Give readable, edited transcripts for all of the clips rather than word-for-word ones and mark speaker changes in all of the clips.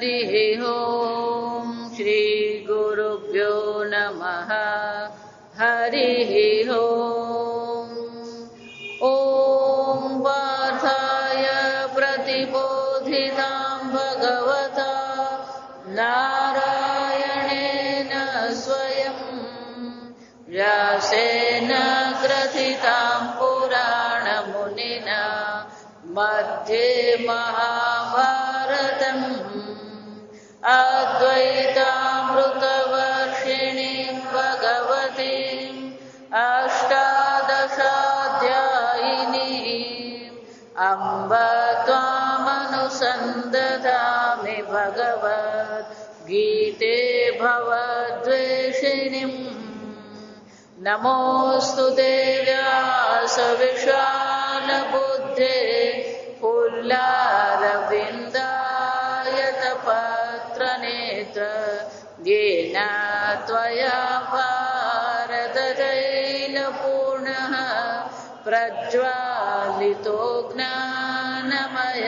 Speaker 1: हरिः ॐ श्रीगुरुभ्यो नमः हरिः ॐ पार्थाय प्रतिबोधितां भगवता नारायणेन स्वयं व्यासेन ग्रथितां पुराणमुनिना मध्ये महाभारतम् अद्वैतामृतवर्षिणीं भगवतीम् अष्टादशाध्यायिनीम् अम्ब त्वामनुसन्दधामि भगवद्गीते भवद्वेषिणीम् नमोऽस्तु ते व्यासविशालबुद्धे पुल्लारविन्दायतपत्रनेत्र येन त्वया भारततैलपूर्णः प्रज्वालितो ज्ञानमय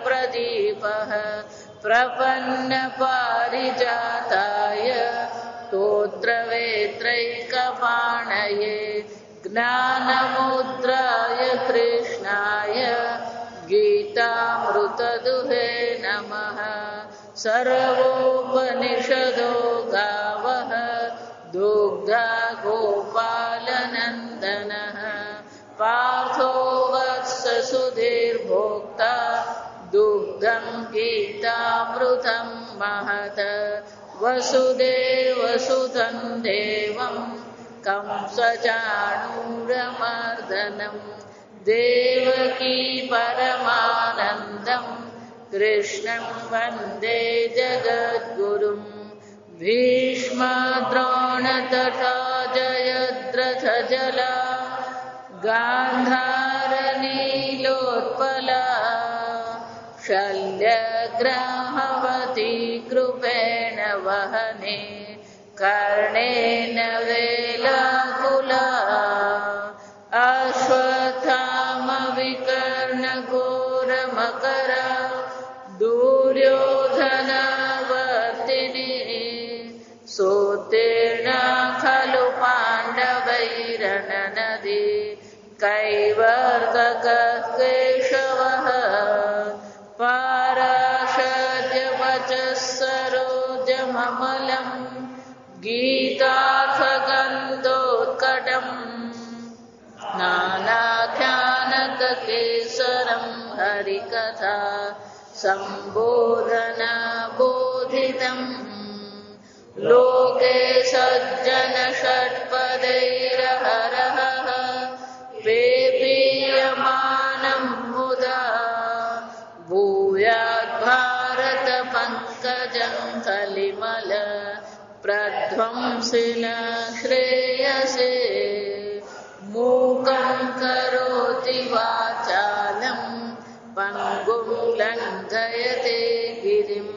Speaker 1: प्रदीपः प्रपन्नपारिजाताय स्तोत्रवेत्रैकपाणये ज्ञानमुद्राय कृष्णाय गीतामृतदुहे नमः। सर्वोपनिषदो गावः दुग्धा गोपालनन्दनः पार्थो वत्ससुधीर्भोक्ता दुग्धं गीतामृतं महत् वसुदेवसुतं देवं कंसचाणूरमर्दनं देवकी परमानन्दं कृष्णं वन्दे जगद्गुरुं भीष्मद्रोणतथा जयद्रथजला गान्धारनीलोत्पला शल्यग्राहवती कृपेण वहने कर्णेन वेलाकुला अश्वत्थामविकर्णघोरमकरा दुर्योधनवर्तिनी सोत्तीर्णा खलु पाण्डवैरणनदी कैवर्तकः केशवः पाराशर्यवचः सरोजममलम् गीतार्थगन्धोत्कटम् नानाख्यानककेसरं हरिकथा सम्बोधनबोधितम् लोके सज्जनषट्पदैरहरः पेपीयमानं मुदा भूयाद्भारतपङ्कजं कलिमल प्रध्वंसिन श्रेयसे मूकं करोति वाचालं पङ्गुं लङ्घयते गिरिं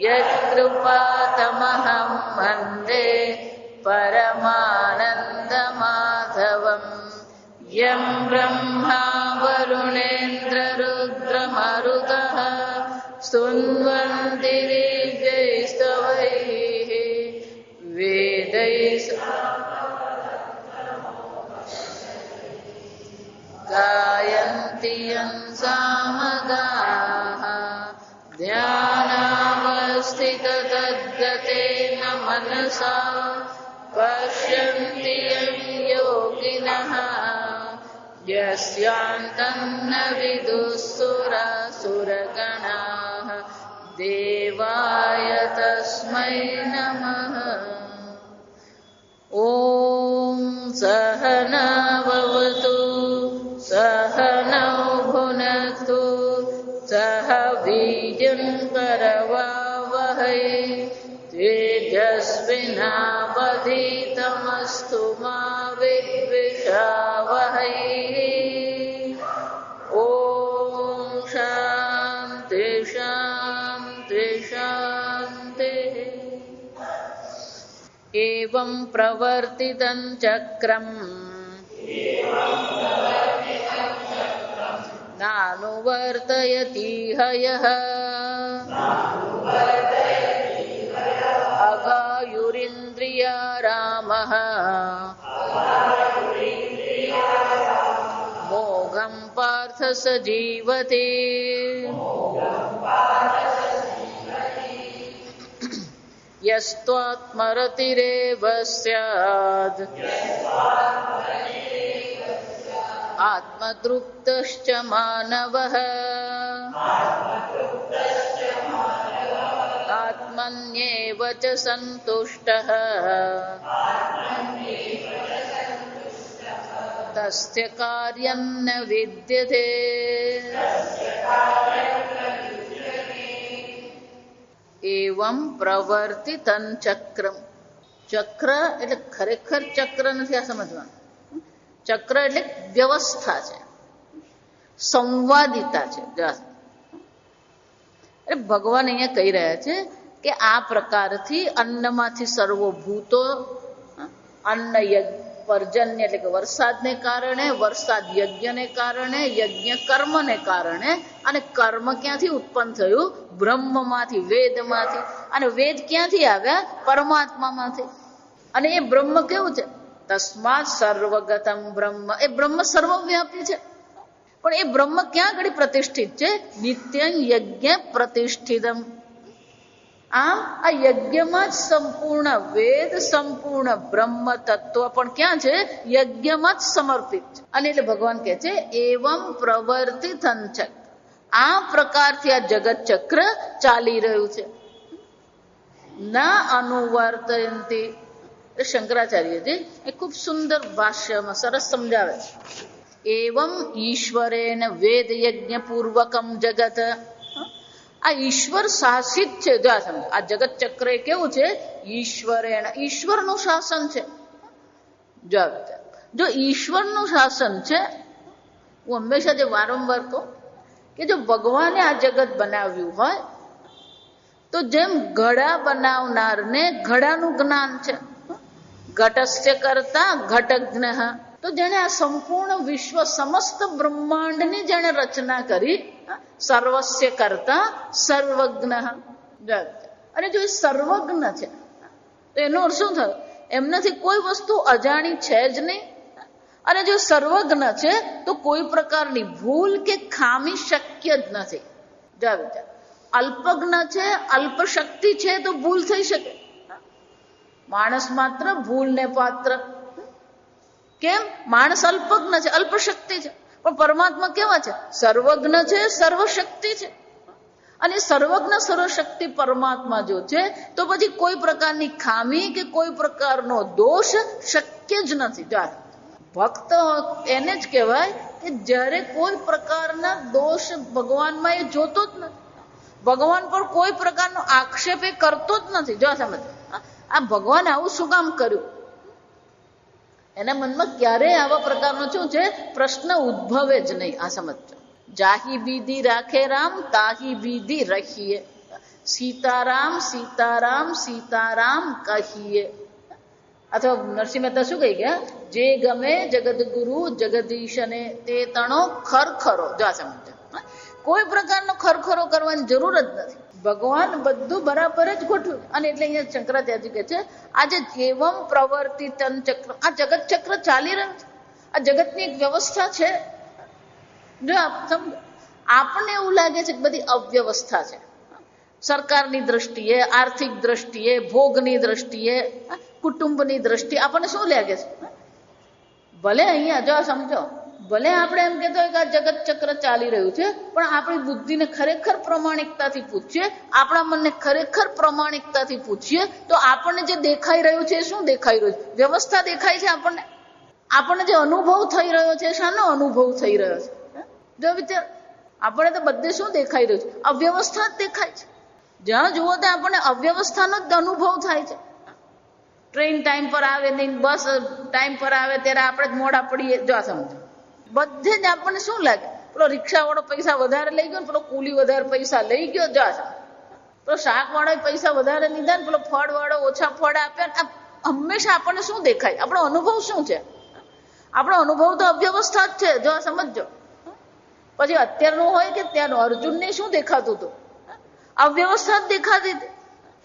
Speaker 1: यत्कृपातमहं वन्दे परमानन्दमाधवम् यं ब्रह्मा वरुणेन्द्ररुद्रमरुतः स्तुन्वन्ति दिव्यैस्तवैः वेदैः गायन्ति यं सामगाः ध्यानावस्थिततद्गतेन मनसा पश्यन्ति यं योगिनः यस्यान्तं न विदुःसुरासुरगणाः देवाय तस्मै नमः। ॐ सहना भवतु सहनौ भुनक्तु सह वीर्यं करवावहै तेजस्विनावधीतमस्तु मा विद्विषावहै। ॐ शान्ति शान्ति शान्तिः। एवं प्रवर्तितं चक्रम् नानुवर्तयति हयः अघायुरिन्द्रियारामः मोघं पार्थ स जीवते यस्त्वात्मरतिरेव स्यात् आत्मतृप्तश्च मानवः आत्मन्येव च सन्तुष्टः तस्य कार्यं न विद्यते। एवं प्रवर्तितं चक्रम। ચક્ર એટલે ખરેખર ચક્ર નથી આ સમજવાનું. ચક્ર એટલે વ્યવસ્થા છે, સંવાદિતા છે. એટલે ભગવાન અહીંયા કહી રહ્યા છે કે આ પ્રકારથી અન્નમાંથી સર્વભૂતો, અન્ન પર્જન્ય એટલે કે વરસાદને કારણે, વરસાદ યજ્ઞને કારણે, યજ્ઞ કર્મને કારણે, અને કર્મ ક્યાંથી ઉત્પન્ન થયું? બ્રહ્મમાંથી, વેદમાંથી. અને વેદ ક્યાંથી આવ્યા? પરમાત્મામાંથી. અને એ બ્રહ્મ કેવું છે? તસ્માત સર્વગતમ બ્રહ્મ. એ બ્રહ્મ સર્વવ્યાપી છે. પણ એ બ્રહ્મ ક્યાં આગળ પ્રતિષ્ઠિત છે? નિત્યં યજ્ઞ પ્રતિષ્ઠિતમ. આમ આ યજ્ઞમાં જ સંપૂર્ણ વેદ, સંપૂર્ણ બ્રહ્મ તત્વ પણ ક્યાં છે? યજ્ઞમાં જ સમર્પિત છે. અને એટલે ભગવાન કહે છે એવમ પ્રવર્તિતં ચક્ર. આ પ્રકારથી આ જગત ચક્ર ચાલી રહ્યું છે. ના અનુવર્તયંતી. શંકરાચાર્યજી એ ખૂબ સુંદર ભાષ્યમાં સરસ સમજાવે છે. એવમ ઈશ્વરેણ વેદ યજ્ઞ પૂર્વકમ જગત. આ ઈશ્વર શાસિત છે. આ જગત ચક્ર કેવું છે? ઈશ્વરેણ, ઈશ્વરનું શાસન છે. જો ઈશ્વરનું શાસન છે, હું હંમેશા જે વારંવાર કહું કે જો ભગવાને આ જગત બનાવ્યું હોય તો જેમ ઘડા બનાવનારને ઘડાનું જ્ઞાન છે, ઘટસ્ય કરતા ઘટજ્ઞ. તો જેને આ સંપૂર્ણ વિશ્વ, સમસ્ત બ્રહ્માંડની જેને રચના કરી, સર્વસ્ય કરતા સર્વજ્ઞ. અને જો એ સર્વજ્ઞ છે તો એનો અર્થ શું થયો? એમનાથી કોઈ વસ્તુ અજાણી છે જ નહીં. અને જો સર્વજ્ઞ છે તો કોઈ પ્રકારની ભૂલ કે ખામી શક્ય જ નથી. અલ્પજ્ઞ છે, અલ્પ શક્તિ છે તો ભૂલ થઈ શકે. માણસ માત્ર ભૂલને પાત્ર. કેમ? માણસ અલ્પજ્ઞ છે, અલ્પ શક્તિ છે. પણ પરમાત્મા કેવા છે? સર્વજ્ઞ છે, સર્વશક્તિ છે. અને સર્વજ્ઞ સર્વશક્તિ પરમાત્મા જો છે તો પછી કોઈ પ્રકારની ખામી કે કોઈ પ્રકારનો દોષ શક્ય જ નથી. ભક્ત એને જ કહેવાય કે જ્યારે કોઈ પ્રકારના દોષ ભગવાનમાં એ જોતો જ નથી. ભગવાન પર કોઈ પ્રકારનો આક્ષેપ એ કરતો જ નથી. જો સમજ, આ ભગવાન આવું શું કામ કર્યું? એના મનમાં ક્યારેય આવા પ્રકારનો શું છે? પ્રશ્ન ઉદ્ભવે જ નહીં. આ સમજો. જાહી બીધી રાખે રામ, તાહી બીધી રહીએ. સીતારામ સીતારામ સીતારામ કહીએ. અથવા નરસિંહ મહેતા શું કહી ગયા? જે ગમે જગદગુરુ જગદીશને તે તણો ખરખરો. જો આ સમજો, કોઈ પ્રકારનો ખરખરો કરવાની જરૂર જ નથી. ભગવાન બધું બરાબર જ ગોઠવ્યું. અને એટલે અહીંયા શંકરાચાર્ય કહે છે આજે એવમ પ્રવર્તિતં ચક્ર. આ જગત ચક્ર ચાલી રહ્યું છે. આ જગતની એક વ્યવસ્થા છે. જો સમજો, આપણને એવું લાગે છે કે બધી અવ્યવસ્થા છે. સરકારની દ્રષ્ટિએ, આર્થિક દ્રષ્ટિએ, ભોગની દ્રષ્ટિએ, કુટુંબની દ્રષ્ટિએ આપણને શું લાગે છે? ભલે અહીંયા જો સમજો, ભલે આપણે એમ કહેતો હોય કે આ જગત ચક્ર ચાલી રહ્યું છે, પણ આપણી બુદ્ધિને ખરેખર પ્રમાણિકતાથી પૂછીએ, આપણા મનને ખરેખર પ્રમાણિકતાથી પૂછીએ તો આપણને જે દેખાઈ રહ્યું છે એ શું દેખાઈ રહ્યું છે? વ્યવસ્થા દેખાય છે આપણને. આપણને જે અનુભવ થઈ રહ્યો છે, શાનો અનુભવ થઈ રહ્યો છે? જો વિચાર, આપણે તો બધે શું દેખાઈ રહ્યું છે? અવ્યવસ્થા જ દેખાય છે. જ્યાં જુઓ ત્યાં આપણને અવ્યવસ્થાનો જ અનુભવ થાય છે. ટ્રેન ટાઈમ પર આવે નહીં, બસ ટાઈમ પર આવે ત્યારે આપણે જ મોડા પડીએ. જો સમજો, બધે જ આપણને શું લાગે? પેલો રિક્ષાવાળો પૈસા વધારે લઈ ગયો ને પેલો કુલી વધારે પૈસા લઈ ગયો. જો પેલો શાક વાળો પૈસા વધારે લીધા ને પેલો ફળ વાળો ઓછા ફળ આપ્યા. હંમેશા આપણને શું દેખાય? આપણો અનુભવ શું છે? આપણો અનુભવ તો અવ્યવસ્થા જ છે. જો સમજો, પછી અત્યારનું હોય કે ત્યારનું, અર્જુનને શું દેખાતું હતું? અવ્યવસ્થા જ દેખાતી હતી.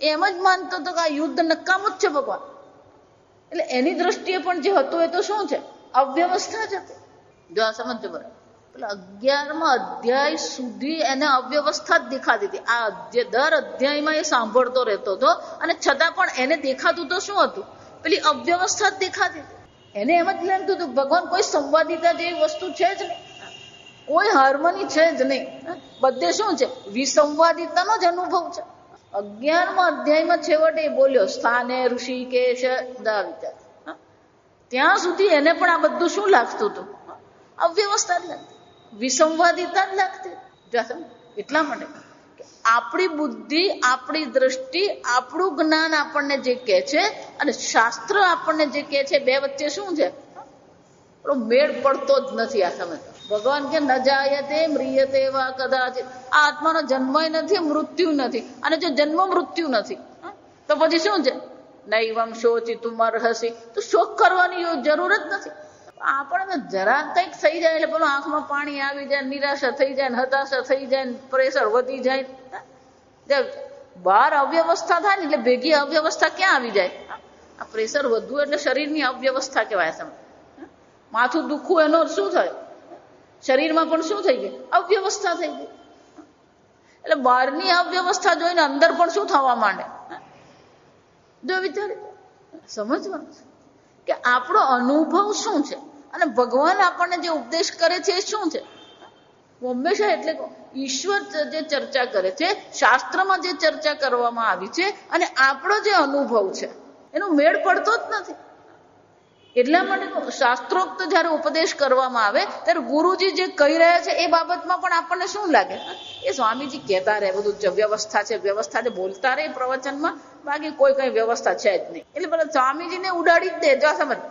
Speaker 1: એમ જ માનતો હતો કે આ યુદ્ધ નકામું જ છે ભગવાન. એટલે એની દ્રષ્ટિએ પણ જે હતું એ તો શું છે? અવ્યવસ્થા જ હતી. જો આ સમજો બરાબર. પેલા 11મા અધ્યાય સુધી એને અવ્યવસ્થા જ દેખાતી હતી. આ દર અધ્યાયમાં એ સાંભળતો રહેતો હતો અને છતાં પણ એને દેખાતું તો શું હતું? પેલી અવ્યવસ્થા જ દેખાતી હતી. એને એમ જ લાગતું હતું ભગવાન કોઈ સંવાદિતા જેવી વસ્તુ છે જ નહીં, કોઈ હાર્મોની છે જ નહીં. બધે શું છે? વિસંવાદિતાનો જ અનુભવ છે. 11મા અધ્યાયમાં છેવટે એ બોલ્યો સ્થાને ઋષિકેશ વિચાર. ત્યાં સુધી એને પણ આ બધું શું લાગતું હતું? અવ્યવસ્થા જ લાગતી, વિસંવાદિતા જ લાગતી. એટલા માટે આપણી બુદ્ધિ, આપણી દ્રષ્ટિ, આપણું જ્ઞાન આપણને જે કહે છે અને શાસ્ત્ર આપણને જે કહે છે, બે વચ્ચે શું છે? મેળ પડતો જ નથી. આ સમય ભગવાન કે ન જાયતે મ્રિયતે વા કદાચિત. આ આત્માનો જન્મય નથી, મૃત્યુ નથી. અને જો જન્મ મૃત્યુ નથી તો પછી શું છે? નૈવમ શોચિતુમ અર્હસી. તો શોક કરવાની જરૂર જ નથી. આપણને જરા કંઈક થઈ જાય એટલે પેલું આંખમાં પાણી આવી જાય, નિરાશા થઈ જાય, હતાશા થઈ જાય, પ્રેશર વધી જાય. બહાર અવ્યવસ્થા થાય ને એટલે ભેગી અવ્યવસ્થા ક્યાં આવી જાય? આ પ્રેશર વધવું એટલે શરીરની અવ્યવસ્થા કહેવાય. સમજ, માથું દુખવું એનો શું થાય? શરીરમાં પણ શું થઈ ગયું? અવ્યવસ્થા થઈ ગઈ. એટલે બહારની અવ્યવસ્થા જોઈને અંદર પણ શું થવા માંડે? જો વિચાર સમજવાનું કે આપણો અનુભવ શું છે અને ભગવાન આપણને જે ઉપદેશ કરે છે એ શું છે? હંમેશા એટલે ઈશ્વર જે ચર્ચા કરે છે, શાસ્ત્રમાં જે ચર્ચા કરવામાં આવી છે અને આપણો જે અનુભવ છે એનો મેળ પડતો જ નથી. એટલા માટે શાસ્ત્રોક્ત જયારે ઉપદેશ કરવામાં આવે ત્યારે ગુરુજી જે કહી રહ્યા છે એ બાબતમાં પણ આપણને શું લાગે? એ સ્વામીજી કહેતા રહે બધું વ્યવસ્થા છે, વ્યવસ્થા છે, બોલતા રહે પ્રવચનમાં, બાકી કોઈ કઈ વ્યવસ્થા છે જ નહીં. એટલે બધા સ્વામીજીને ઉડાડી જ દે. જો સમજ,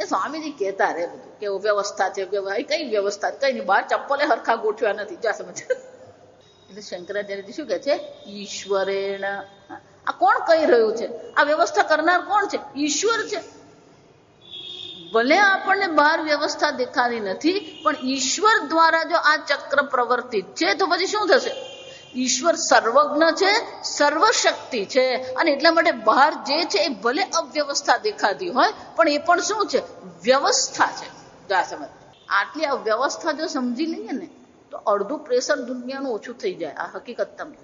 Speaker 1: એ સ્વામીજી કહેતા રહે બધું કેવું વ્યવસ્થા છે, કઈ વ્યવસ્થા? કઈ નહીં, બહાર ચપ્પલે હરખા ગોઠવ્યા નથી. જો સમજ. એટલે શંકરાચાર્યજી શું કહે છે? ઈશ્વરેણ. આ કોણ કહી રહ્યું છે? આ વ્યવસ્થા કરનાર કોણ છે? ઈશ્વર છે. ભલે આપણને બહાર વ્યવસ્થા દેખાતી નથી, પણ ઈશ્વર દ્વારા જો આ ચક્ર પ્રવર્તિત છે તો પછી શું થશે? ઈશ્વર સર્વજ્ઞ છે, સર્વશક્તિ છે, અને એટલા માટે બહાર જે છે એ ભલે અવ્યવસ્થા દેખાતી હોય પણ એ પણ શું છે? વ્યવસ્થા છે. સમજ, આટલી આ વ્યવસ્થા જો સમજી લઈએ ને તો અડધું પ્રેશર દુનિયાનું ઓછું થઈ જાય. આ હકીકત તમને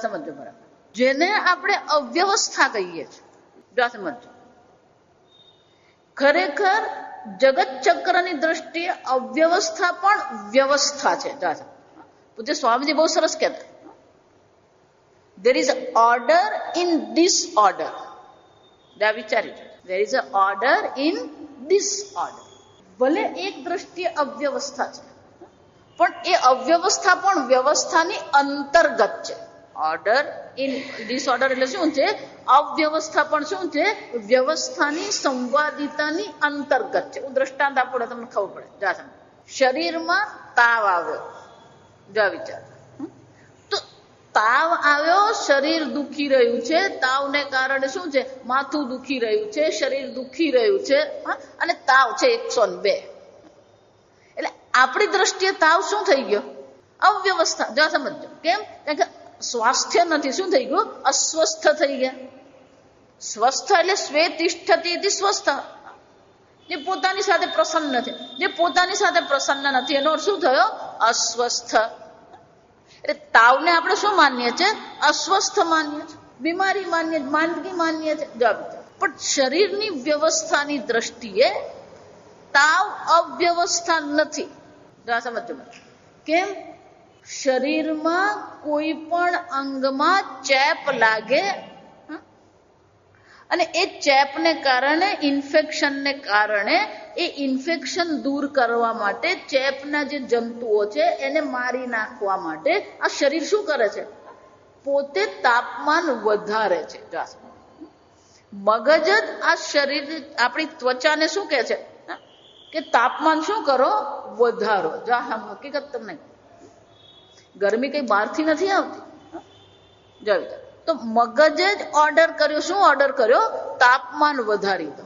Speaker 1: સમજો બરાબર. જેને આપણે અવ્યવસ્થા કહીએ છીએ, સમજો, ખરેખર જગત ચક્રની દ્રષ્ટિએ અવ્યવસ્થા પણ વ્યવસ્થા છે. પૂજ્ય સ્વામીજી બહુ સરસ કહેતા, there is order in disorder. વિચારી, there is a order in disorder. ભલે એક દ્રષ્ટિએ અવ્યવસ્થા છે પણ એ અવ્યવસ્થા પણ વ્યવસ્થાની અંતર્ગત છે. ઓર્ડર ઇન ડિસઓર્ડર એટલે શું છે? અવ્યવસ્થા પણ શું છે? વ્યવસ્થાની સંવાદિતાની અંતર્ગત છે. હું દ્રષ્ટાંત આપું તમને ખબર પડે. શરીરમાં તાવ આવ્યો, જો વિચાર, તો તાવ આવ્યો, શરીર દુખી રહ્યું છે, તાવને કારણે શું છે? માથું દુખી રહ્યું છે, શરીર દુખી રહ્યું છે, અને તાવ છે 102. એટલે આપણી દ્રષ્ટિએ તાવ શું થઈ ગયો? અવ્યવસ્થા. જો સમજો કેમ? કારણ કે સ્વાસ્થ્ય નથી. શું થઈ ગયું? અસ્વસ્થ થઈ ગયા. સ્વસ્થ એટલે સ્વે તિષ્ઠતિ ઇતિ સ્વસ્થ. જે પોતાની સાથે પ્રસન્ન નથી, જે પોતાની સાથે પ્રસન્ન નથી એનો શું થયો? અસ્વસ્થ. એટલે તાવને આપણે શું માનીએ છીએ? અસ્વસ્થ માનીએ છીએ, બીમારી માનીએ, માંદગી માનીએ છીએ. પણ શરીરની વ્યવસ્થાની દ્રષ્ટિએ તાવ અવ્યવસ્થા નથી. સમજો કેમ? શરીરમાં કોઈ પણ અંગમાં ચેપ લાગે અને એ ચેપને કારણે, ઇન્ફેક્શનને કારણે, એ ઇન્ફેક્શન દૂર કરવા માટે ચેપના જે જંતુઓ છે એને મારી નાખવા માટે આ શરીર શું કરે છે? પોતે તાપમાન વધારે છે. મગજ જ આ શરીર, આપણી ત્વચાને શું કહે છે? કે તાપમાન શું કરો? વધારો. હકીકત તમને ગરમી કઈ બહારથી નથી આવતી. તો મગજે જ ઓર્ડર કર્યો. શું ઓર્ડર કર્યો? તાપમાન વધારી દો.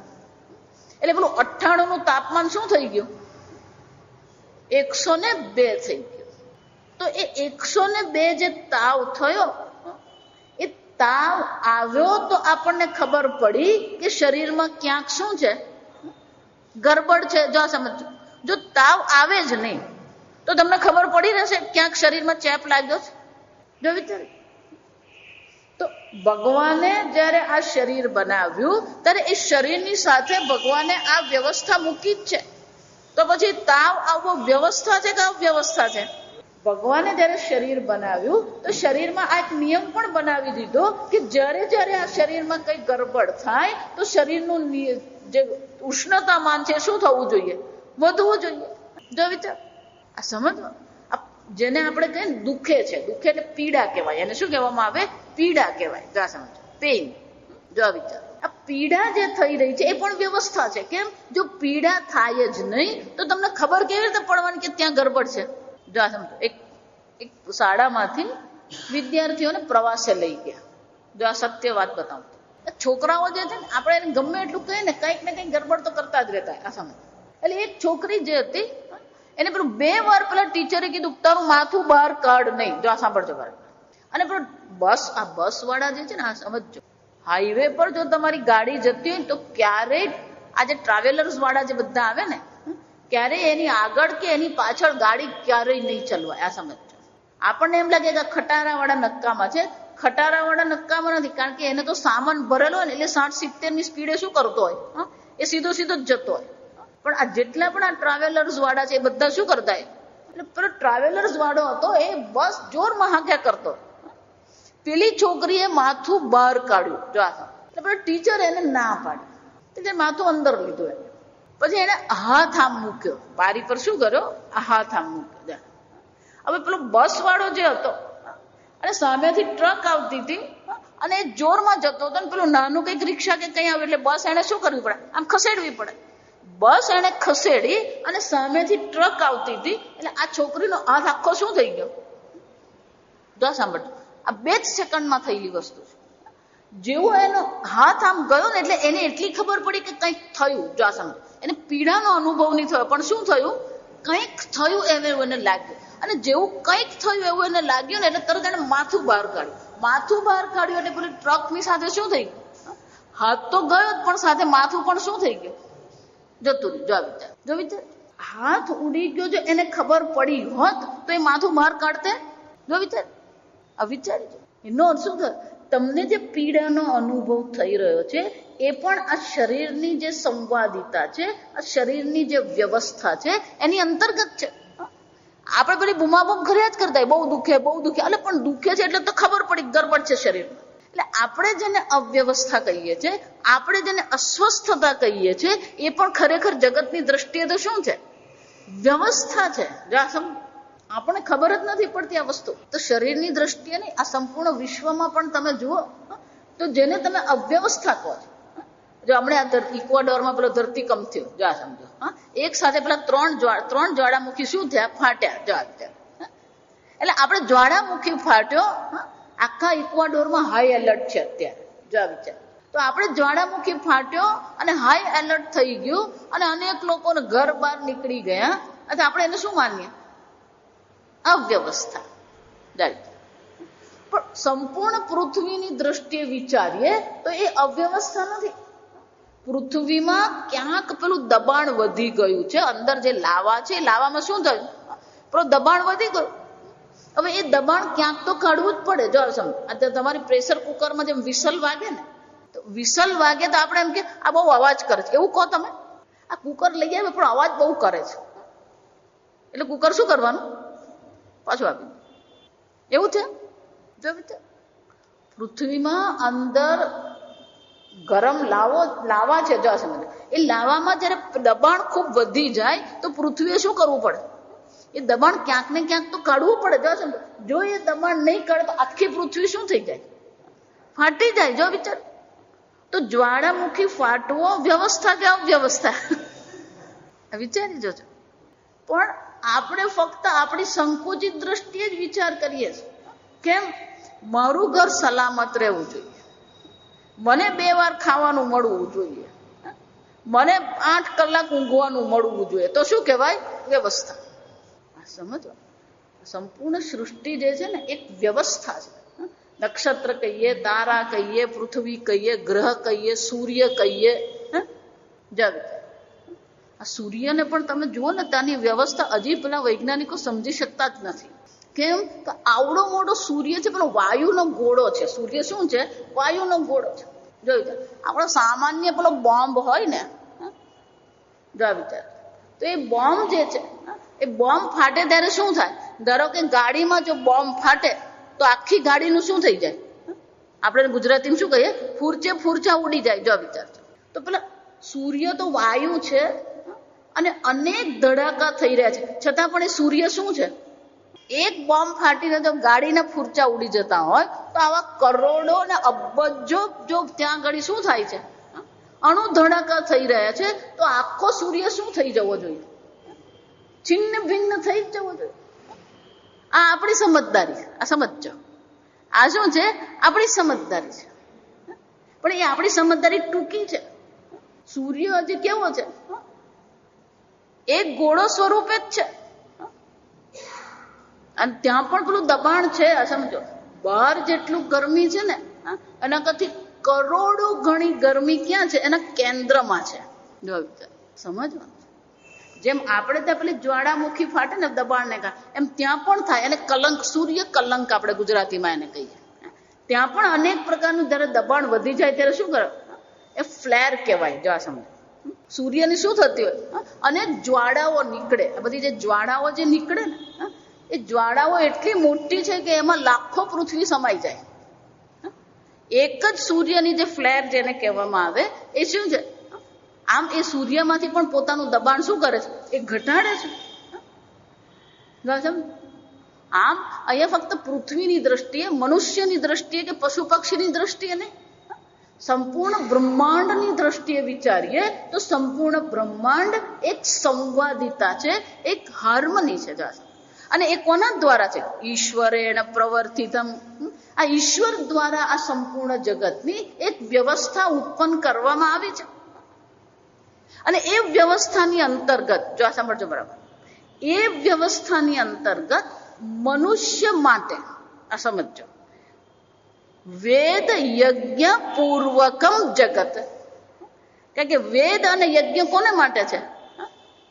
Speaker 1: એટલે પેલું 98 નું તાપમાન શું થઈ ગયું? 102 થઈ ગયું. તો એ 102 જે તાવ થયો, એ તાવ આવ્યો તો આપણને ખબર પડી કે શરીરમાં ક્યાંક શું છે, ગરબડ છે. જો સમજો, જો તાવ આવે જ નહીં તો તમને ખબર પડી રહેશે ક્યાંક શરીરમાં ચેપ લાગ્યો છે. જો વિચાર, તો ભગવાને જ્યારે આ શરીર બનાવ્યું ત્યારે એ શરીરની સાથે ભગવાને આ વ્યવસ્થા મૂકી જ છે. તો પછી તાવ આવવો વ્યવસ્થા છે કે અવ્યવસ્થા છે? ભગવાને જ્યારે શરીર બનાવ્યું તો શરીરમાં આ એક નિયમ પણ બનાવી દીધો કે જ્યારે જ્યારે આ શરીરમાં કઈ ગરબડ થાય તો શરીરનું જે ઉષ્ણતામાન છે શું થવું જોઈએ? વધવું જોઈએ. જો વિચાર, આ સમજો, જેને આપણે કહીએ ને દુખે છે, દુખે એટલે પીડા કહેવાય. એને શું કહેવામાં આવે? પીડા કહેવાય. જો સમજો, પેઇન. જો વિચાર, આ પીડા જે થઈ રહી છે એ પણ વ્યવસ્થા છે. કેમ? જો પીડા થાય જ નહીં તો તમને ખબર કેવી રીતે પડવાની કે ત્યાં ગરબડ છે? જો સમજો, એક શાળામાંથી વિદ્યાર્થીઓને પ્રવાસે લઈ ગયા. જો આ સત્ય વાત બતાવું, છોકરાઓ જે છે ને, આપણે એને ગમે એટલું કહીએ ને, કંઈક ને કંઈક ગરબડ તો કરતા જ રહેતા. આ સમજ, એટલે એક છોકરી જે હતી એને પેલું 2 વાર પેલા ટીચરે કીધું તારું માથું બહાર કાઢ નહીં. જો આ સાંભળજો બરાબર. અને પેલું બસ વાળા જે છે ને, આ સમજો, હાઈવે પર જો તમારી ગાડી જતી હોય તો ક્યારેય આ જે ટ્રાવેલર્સ વાળા જે બધા આવે ને, ક્યારેય એની આગળ કે એની પાછળ ગાડી ક્યારેય નહીં ચલવાય. આ સમજો. આપણને એમ લાગે કે ખટારા વાળા નક્કામાં છે. ખટારા વાળા નક્કામાં નથી, કારણ કે એને તો સામાન ભરેલો હોય ને, એટલે 60-70 ની સ્પીડે શું કરતો હોય? એ સીધો સીધો જ જતો હોય. પણ આ જેટલા પણ આ ટ્રાવેલર્સ વાળા છે એ બધા શું કરતા? એટલે પેલો ટ્રાવેલર્સ વાળો હતો એ બસ જોરમાં હાંક્યા કરતો. પેલી છોકરીએ માથું બહાર કાઢ્યું. જો એટલે પેલો ટીચર એને ના પાડી, એટલે માથું અંદર લીધું. પછી એને હાથ આમ મૂક્યો બારી પર. શું કર્યો? હાથ આમ મૂક્યો. હવે પેલો બસ વાળો જે હતો અને સામેથી ટ્રક આવતી હતી અને એ જોરમાં જતો હતો, ને પેલું નાનું કંઈક રિક્ષા કે કંઈ આવે એટલે બસ એને શું કરવી પડે? આમ ખસેડવી પડે. બસ એને ખસેડી અને સામેથી ટ્રક આવતી હતી એટલે આ છોકરીનો હાથ આખો શું થઈ ગયો? જો સાંભળ, આ 2 જ સેકન્ડમાં થયેલી વસ્તુ છે. જેવો એનો હાથ આમ ગયો ને એટલે એને એટલી ખબર પડી કે કંઈક થયું. જો સમજ, એને પીડાનો અનુભવ નહીં થયો, પણ શું થયું? કંઈક થયું એવું એને લાગ્યું. અને જેવું કંઈક થયું એવું એને લાગ્યું ને એટલે તરત એને માથું બહાર કાઢ્યું. માથું બહાર કાઢ્યું એટલે પેલી ટ્રકની સાથે શું થઈ ગયું? હાથ તો ગયો જ, પણ સાથે માથું પણ શું થઈ ગયું? જતું રહ્યું. જો વિચાર, હાથ ઉડી ગયો. જો એને ખબર પડી હોત તો એ માથું બહાર કાઢતે? જો વિચાર, આ વિચારી એનો શું થયો? તમને જે પીડાનો અનુભવ થઈ રહ્યો છે એ પણ આ શરીરની જે સંવાદિતા છે, આ શરીરની જે વ્યવસ્થા છે એની અંતર્ગત છે. આપણે પેલી બુમાબુમ કર્યા જ કરતા, બહુ દુખે બહુ દુખે. એટલે પણ દુખે છે એટલે તો ખબર પડી ગરબડ છે શરીરમાં. એટલે આપણે જેને અવ્યવસ્થા કહીએ છીએ, આપણે જેને અસ્વસ્થતા કહીએ છીએ, એ પણ ખરેખર જગતની દ્રષ્ટિએ તો શું છે? વ્યવસ્થા છે. આપણને ખબર જ નથી પડતી આ વસ્તુ. તો શરીરની દ્રષ્ટિએ નહીં, આ સંપૂર્ણ વિશ્વમાં પણ તમે જુઓ તો જેને તમે અવ્યવસ્થા કહો છો. જો હમણાં ઇક્વાડોરમાં પેલો ધરતીકંપ થયો. જો સમજો, એક સાથે પેલા 3 જ્વાળામુખી શું થયા? ફાટ્યા. જો એટલે આપણે જ્વાળામુખી ફાટ્યો. આખા ઇક્વાડોરમાં હાઈ એલર્ટ છે અત્યારે. જો વિચાર, તો આપણે જ્વાળામુખી ફાટ્યો અને હાઈ એલર્ટ થઈ ગયું અને અનેક લોકોને ઘર બહાર નીકળી ગયા. અથવા આપણે એને શું માનીએ? અવ્યવસ્થા. પણ સંપૂર્ણ પૃથ્વીની દ્રષ્ટિએ વિચારીએ તો એ અવ્યવસ્થા નથી. પૃથ્વીમાં ક્યાંક પેલું દબાણ વધી ગયું છે. અંદર જે લાવા છે એ લાવામાં શું થયું? પેલું દબાણ વધી ગયું. હવે એ દબાણ ક્યાંક તો કાઢવું જ પડે. જો સમજ, તમારી પ્રેશર કુકરમાં જેમ વિસલ વાગે ને, તો વિસલ વાગે તો આપણે એમ કે આ બહુ અવાજ કરે છે એવું કહો તમે. આ કુકર લઈ આવે પણ અવાજ બહુ કરે છે એટલે કુકર શું કરવાનું? પાછું આપી. એવું છે. જો પૃથ્વીમાં અંદર ગરમ લાવા છે. જો સમજ, એ લાવામાં જયારે દબાણ ખૂબ વધી જાય તો પૃથ્વીએ શું કરવું પડે? એ દબાણ ક્યાંક ને ક્યાંક તો કાઢવું પડે. જો સમજ, જો એ દબાણ નહીં કાઢે તો આખી પૃથ્વી શું થઈ જાય? ફાટી જાય. જો વિચાર, તો જ્વાળામુખી ફાટવો વ્યવસ્થા કે અવ્યવસ્થા? વિચારી જોજો. પણ આપણે ફક્ત આપણી સંકુચિત દ્રષ્ટિએ જ વિચાર કરીએ છીએ. કેમ? મારું ઘર સલામત રહેવું જોઈએ, મને 2 વાર ખાવાનું મળવું જોઈએ, મને 8 કલાક ઊંઘવાનું મળવું જોઈએ. તો શું કહેવાય? વ્યવસ્થા. સમજો, સંપૂર્ણ સૃષ્ટિ જે છે ને એક વ્યવસ્થા છે. નક્ષત્ર કહીએ, તારા કહીએ, પૃથ્વી કહીએ, ગ્રહ કહીએ, સૂર્ય કહીએ. આ સૂર્યને પણ તમે જુઓ ને, ત્યાંની વ્યવસ્થા હજી પેલા વૈજ્ઞાનિકો સમજી શકતા જ નથી. કેમ કે આવડો મોટો સૂર્ય છે, પેલો વાયુનો ગોળો છે. સૂર્ય શું છે? વાયુનો ગોળો છે. જોયું, આપણો સામાન્ય પેલો બોમ્બ હોય ને, જો વિચાર, તો એ બોમ્બ જે છે, એ બોમ્બ ફાટે ત્યારે શું થાય? ધારો કે ગાડીમાં જો બોમ્બ ફાટે તો આખી ગાડીનું શું થઈ જાય? આપણે ગુજરાતીમાં શું કહીએ? ફૂરચા ઉડી જાય. જો વિચાર, તો પેલા સૂર્ય તો વાયુ છે અને અનેક ધડાકા થઈ રહ્યા છે, છતાં પણ એ સૂર્ય શું છે? એક બોમ્બ ફાટીને જો ગાડીના ફૂરચા ઉડી જતા હોય તો આવા કરોડો ને અબજો જો ત્યાં આગળ શું થાય છે? અણુ ધડાકા થઈ રહ્યા છે, તો આખો સૂર્ય શું થઈ જવો જોઈએ? છિન્ન ભિન્ન થઈ જ જવો જોઈએ. આ આપણી સમજદારી. આ સમજો, આ શું છે? આપણી સમજદારી છે. પણ એ આપણી સમજદારી ટૂંકી છે. સૂર્ય હજી કેવો છે? એક ગોળો સ્વરૂપે જ છે. અને ત્યાં પણ પેલું દબાણ છે. આ સમજો, બહાર જેટલું ગરમી છે ને, એના કરતી કરોડો ગણી ગરમી ક્યાં છે? એના કેન્દ્રમાં છે. જો સમજવાનું. જેમ આપણે ત્યાં પેલી જ્વાળામુખી ફાટે ને દબાણને કારણે, એમ ત્યાં પણ થાય. એને કલંક, સૂર્ય કલંક આપણે ગુજરાતીમાં એને કહીએ. ત્યાં પણ અનેક પ્રકારનું જયારે દબાણ વધી જાય ત્યારે શું કરે? એ ફ્લેર કહેવાય. જો આ સમજો, સૂર્યની શું થતી હોય? અનેક જ્વાળાઓ નીકળે. આ બધી જે જ્વાળાઓ જે નીકળે ને, એ જ્વાળાઓ એટલી મોટી છે કે એમાં લાખો પૃથ્વી સમાઈ જાય. એક જ સૂર્યની જે ફ્લેર જેને કહેવામાં આવે, એ શું છે? આમ એ સૂર્યમાંથી પણ પોતાનું દબાણ શું કરે છે? એ ઘટાડે છે. આમ અહીંયા ફક્ત પૃથ્વીની દ્રષ્ટિએ, મનુષ્યની દ્રષ્ટિએ કે પશુ પક્ષીની દ્રષ્ટિએ નહીં, સંપૂર્ણ બ્રહ્માંડની દ્રષ્ટિએ વિચારીએ તો સંપૂર્ણ બ્રહ્માંડ એક સંવાદિતા છે, એક હાર્મની છે. અને એ કોના દ્વારા છે? ઈશ્વરેણ પ્રવર્તિતમ. આ ઈશ્વર દ્વારા આ સંપૂર્ણ જગતની એક વ્યવસ્થા ઉત્પન્ન કરવામાં આવી છે. અને એ વ્યવસ્થાની અંતર્ગત, જો આ સાંભળજો બરાબર, એ વ્યવસ્થાની અંતર્ગત મનુષ્ય માટે, આ સમજો, વેદ યજ્ઞ પૂર્વકમ જગત. કારણ કે વેદ અને યજ્ઞ કોને માટે છે?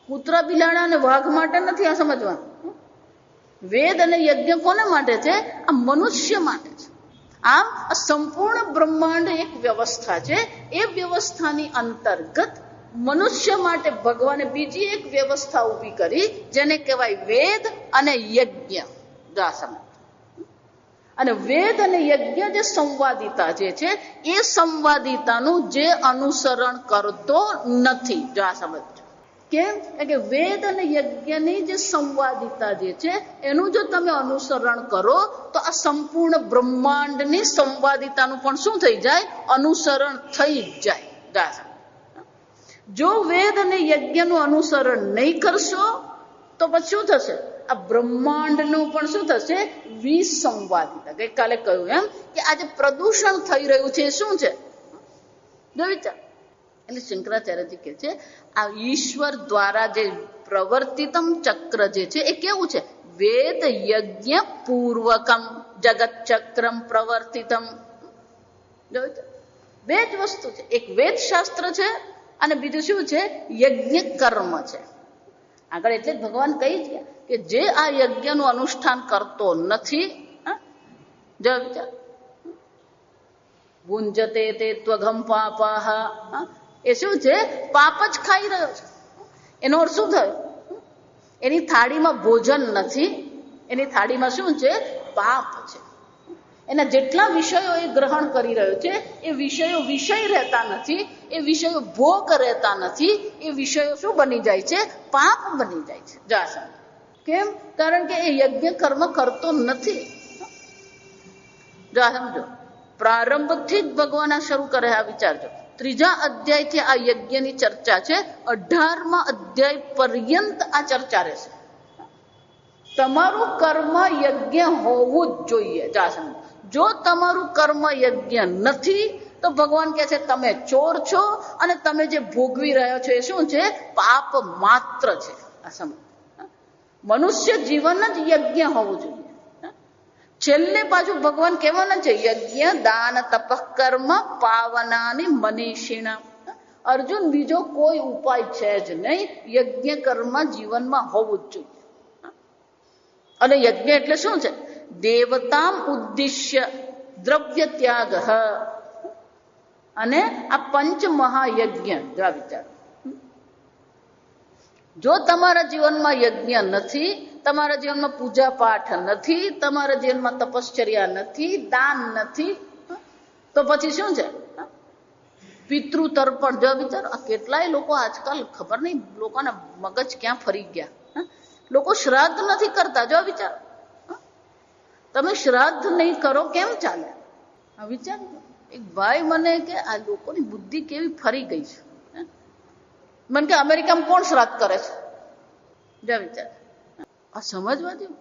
Speaker 1: કૂતરા બિલાડા અને વાઘ માટે નથી. આ સમજવાનું. વેદ અને યજ્ઞ કોને માટે છે? આ મનુષ્ય માટે છે. આમ આ સંપૂર્ણ બ્રહ્માંડ એક વ્યવસ્થા છે. એ વ્યવસ્થાની અંતર્ગત મનુષ્ય માટે ભગવાને બીજી એક વ્યવસ્થા ઊભી કરી, જેને કહેવાય વેદ અને યજ્ઞ. અને વેદ અને યજ્ઞ જે સંવાદિતા જે છે, એ સંવાદિતાનું જે અનુસરણ કરતો નથી. જો આ સમજો. કેમ કે વેદ અને યજ્ઞની જે સંવાદિતા જે છે, એનું જો તમે અનુસરણ કરો તો આ સંપૂર્ણ બ્રહ્માંડની સંવાદિતાનું પણ શું થઈ જાય? અનુસરણ થઈ જ જાય. જો વેદ અને યજ્ઞનું અનુસરણ નહીં કરશો તો પછી શું થશે? આ બ્રહ્માંડનું પણ શું થશે? વિસંવાદિતા. ગઈકાલે કહ્યું એમ કે આજે પ્રદૂષણ થઈ રહ્યું છે, શું છે? જો વિચાર. એટલે શંકરાચાર્યજી કહે છે, આ ઈશ્વર દ્વારા જે પ્રવર્તિતમ ચક્ર જે છે, એ કેવું છે? વેદ યજ્ઞ પૂર્વકમ જગત ચક્રમ પ્રવર્તિતમ. બે જ વસ્તુ છે. એક વેદ શાસ્ત્ર છે અને બીજું શું છે? યજ્ઞ કર્મ છે. આગળ એટલે જ ભગવાન કહી જ ગયા કે જે આ યજ્ઞનું અનુષ્ઠાન કરતો નથી, જો વિચાર, ભુંજતે તે ત્વઘમ પાપાહ, એ શું છે? પાપ જ ખાઈ રહ્યો છે. એનો અર્થ શું થયો? એની થાળીમાં ભોજન નથી, એની થાળીમાં શું છે? પાપ છે. એના જેટલા વિષયો એ ગ્રહણ કરી રહ્યો છે, એ વિષયો વિષય રહેતા નથી, એ વિષયો ભોગ રહેતા નથી, એ વિષયો શું બની જાય છે? પાપ બની જાય છે. જા કેમ? કારણ કે એ યજ્ઞ કર્મ કરતો નથી. જા સમજો, પ્રારંભથી જ ભગવાન આ શરૂ કરે. આ વિચારજો, 3જા અધ્યાયથી આ યજ્ઞની ચર્ચા છે, 18મા અધ્યાય પર્યંત આ ચર્ચા રહેશે. તમારું કર્મ યજ્ઞ હોવું જ જોઈએ. જા સમજો, જો તમારું કર્મ યજ્ઞ નથી તો ભગવાન કહે છે તમે ચોર છો અને તમે જે ભોગવી રહ્યો છો એ શું છે? પાપ માત્ર છે. આ સમજ. મનુષ્ય જીવન જ યજ્ઞ હોવું જોઈએ. છેલ્લે પાછું ભગવાન કહેવાના છે યજ્ઞ દાન તપ કર્મ પાવનાની મનીષિણા. અર્જુન બીજો કોઈ ઉપાય છે જ નહીં, યજ્ઞ કર્મ જીવનમાં હોવું જ જોઈએ. અને યજ્ઞ એટલે શું છે? દેવતામ ઉદ્દિશ્ય દ્રવ્ય ત્યાગ. અને આ પંચ મહાયજ્ઞ જો વિચાર, જો તમારા જીવનમાં યજ્ઞ નથી, તમારા જીવનમાં પૂજા પાઠ નથી, તમારા જીવનમાં તપશ્ચર્યા નથી, દાન નથી, તો પછી શું છે? પિતૃ તર્પણ. જો વિચારો, આ કેટલાય લોકો આજકાલ ખબર નહીં લોકોના મગજ ક્યાં ફરી ગયા. લોકો શ્રાદ્ધ નથી કરતા. જો વિચારો, તમે શ્રાદ્ધ નહીં કરો કેમ ચાલે? વિચાર. એક ભાઈ મને કે આ લોકોની બુદ્ધિ કેવી ફરી ગઈ છે. મને કે અમેરિકામાં કોણ શ્રાદ્ધ કરે છે? જો વિચાર, આ સમજવા જેવું.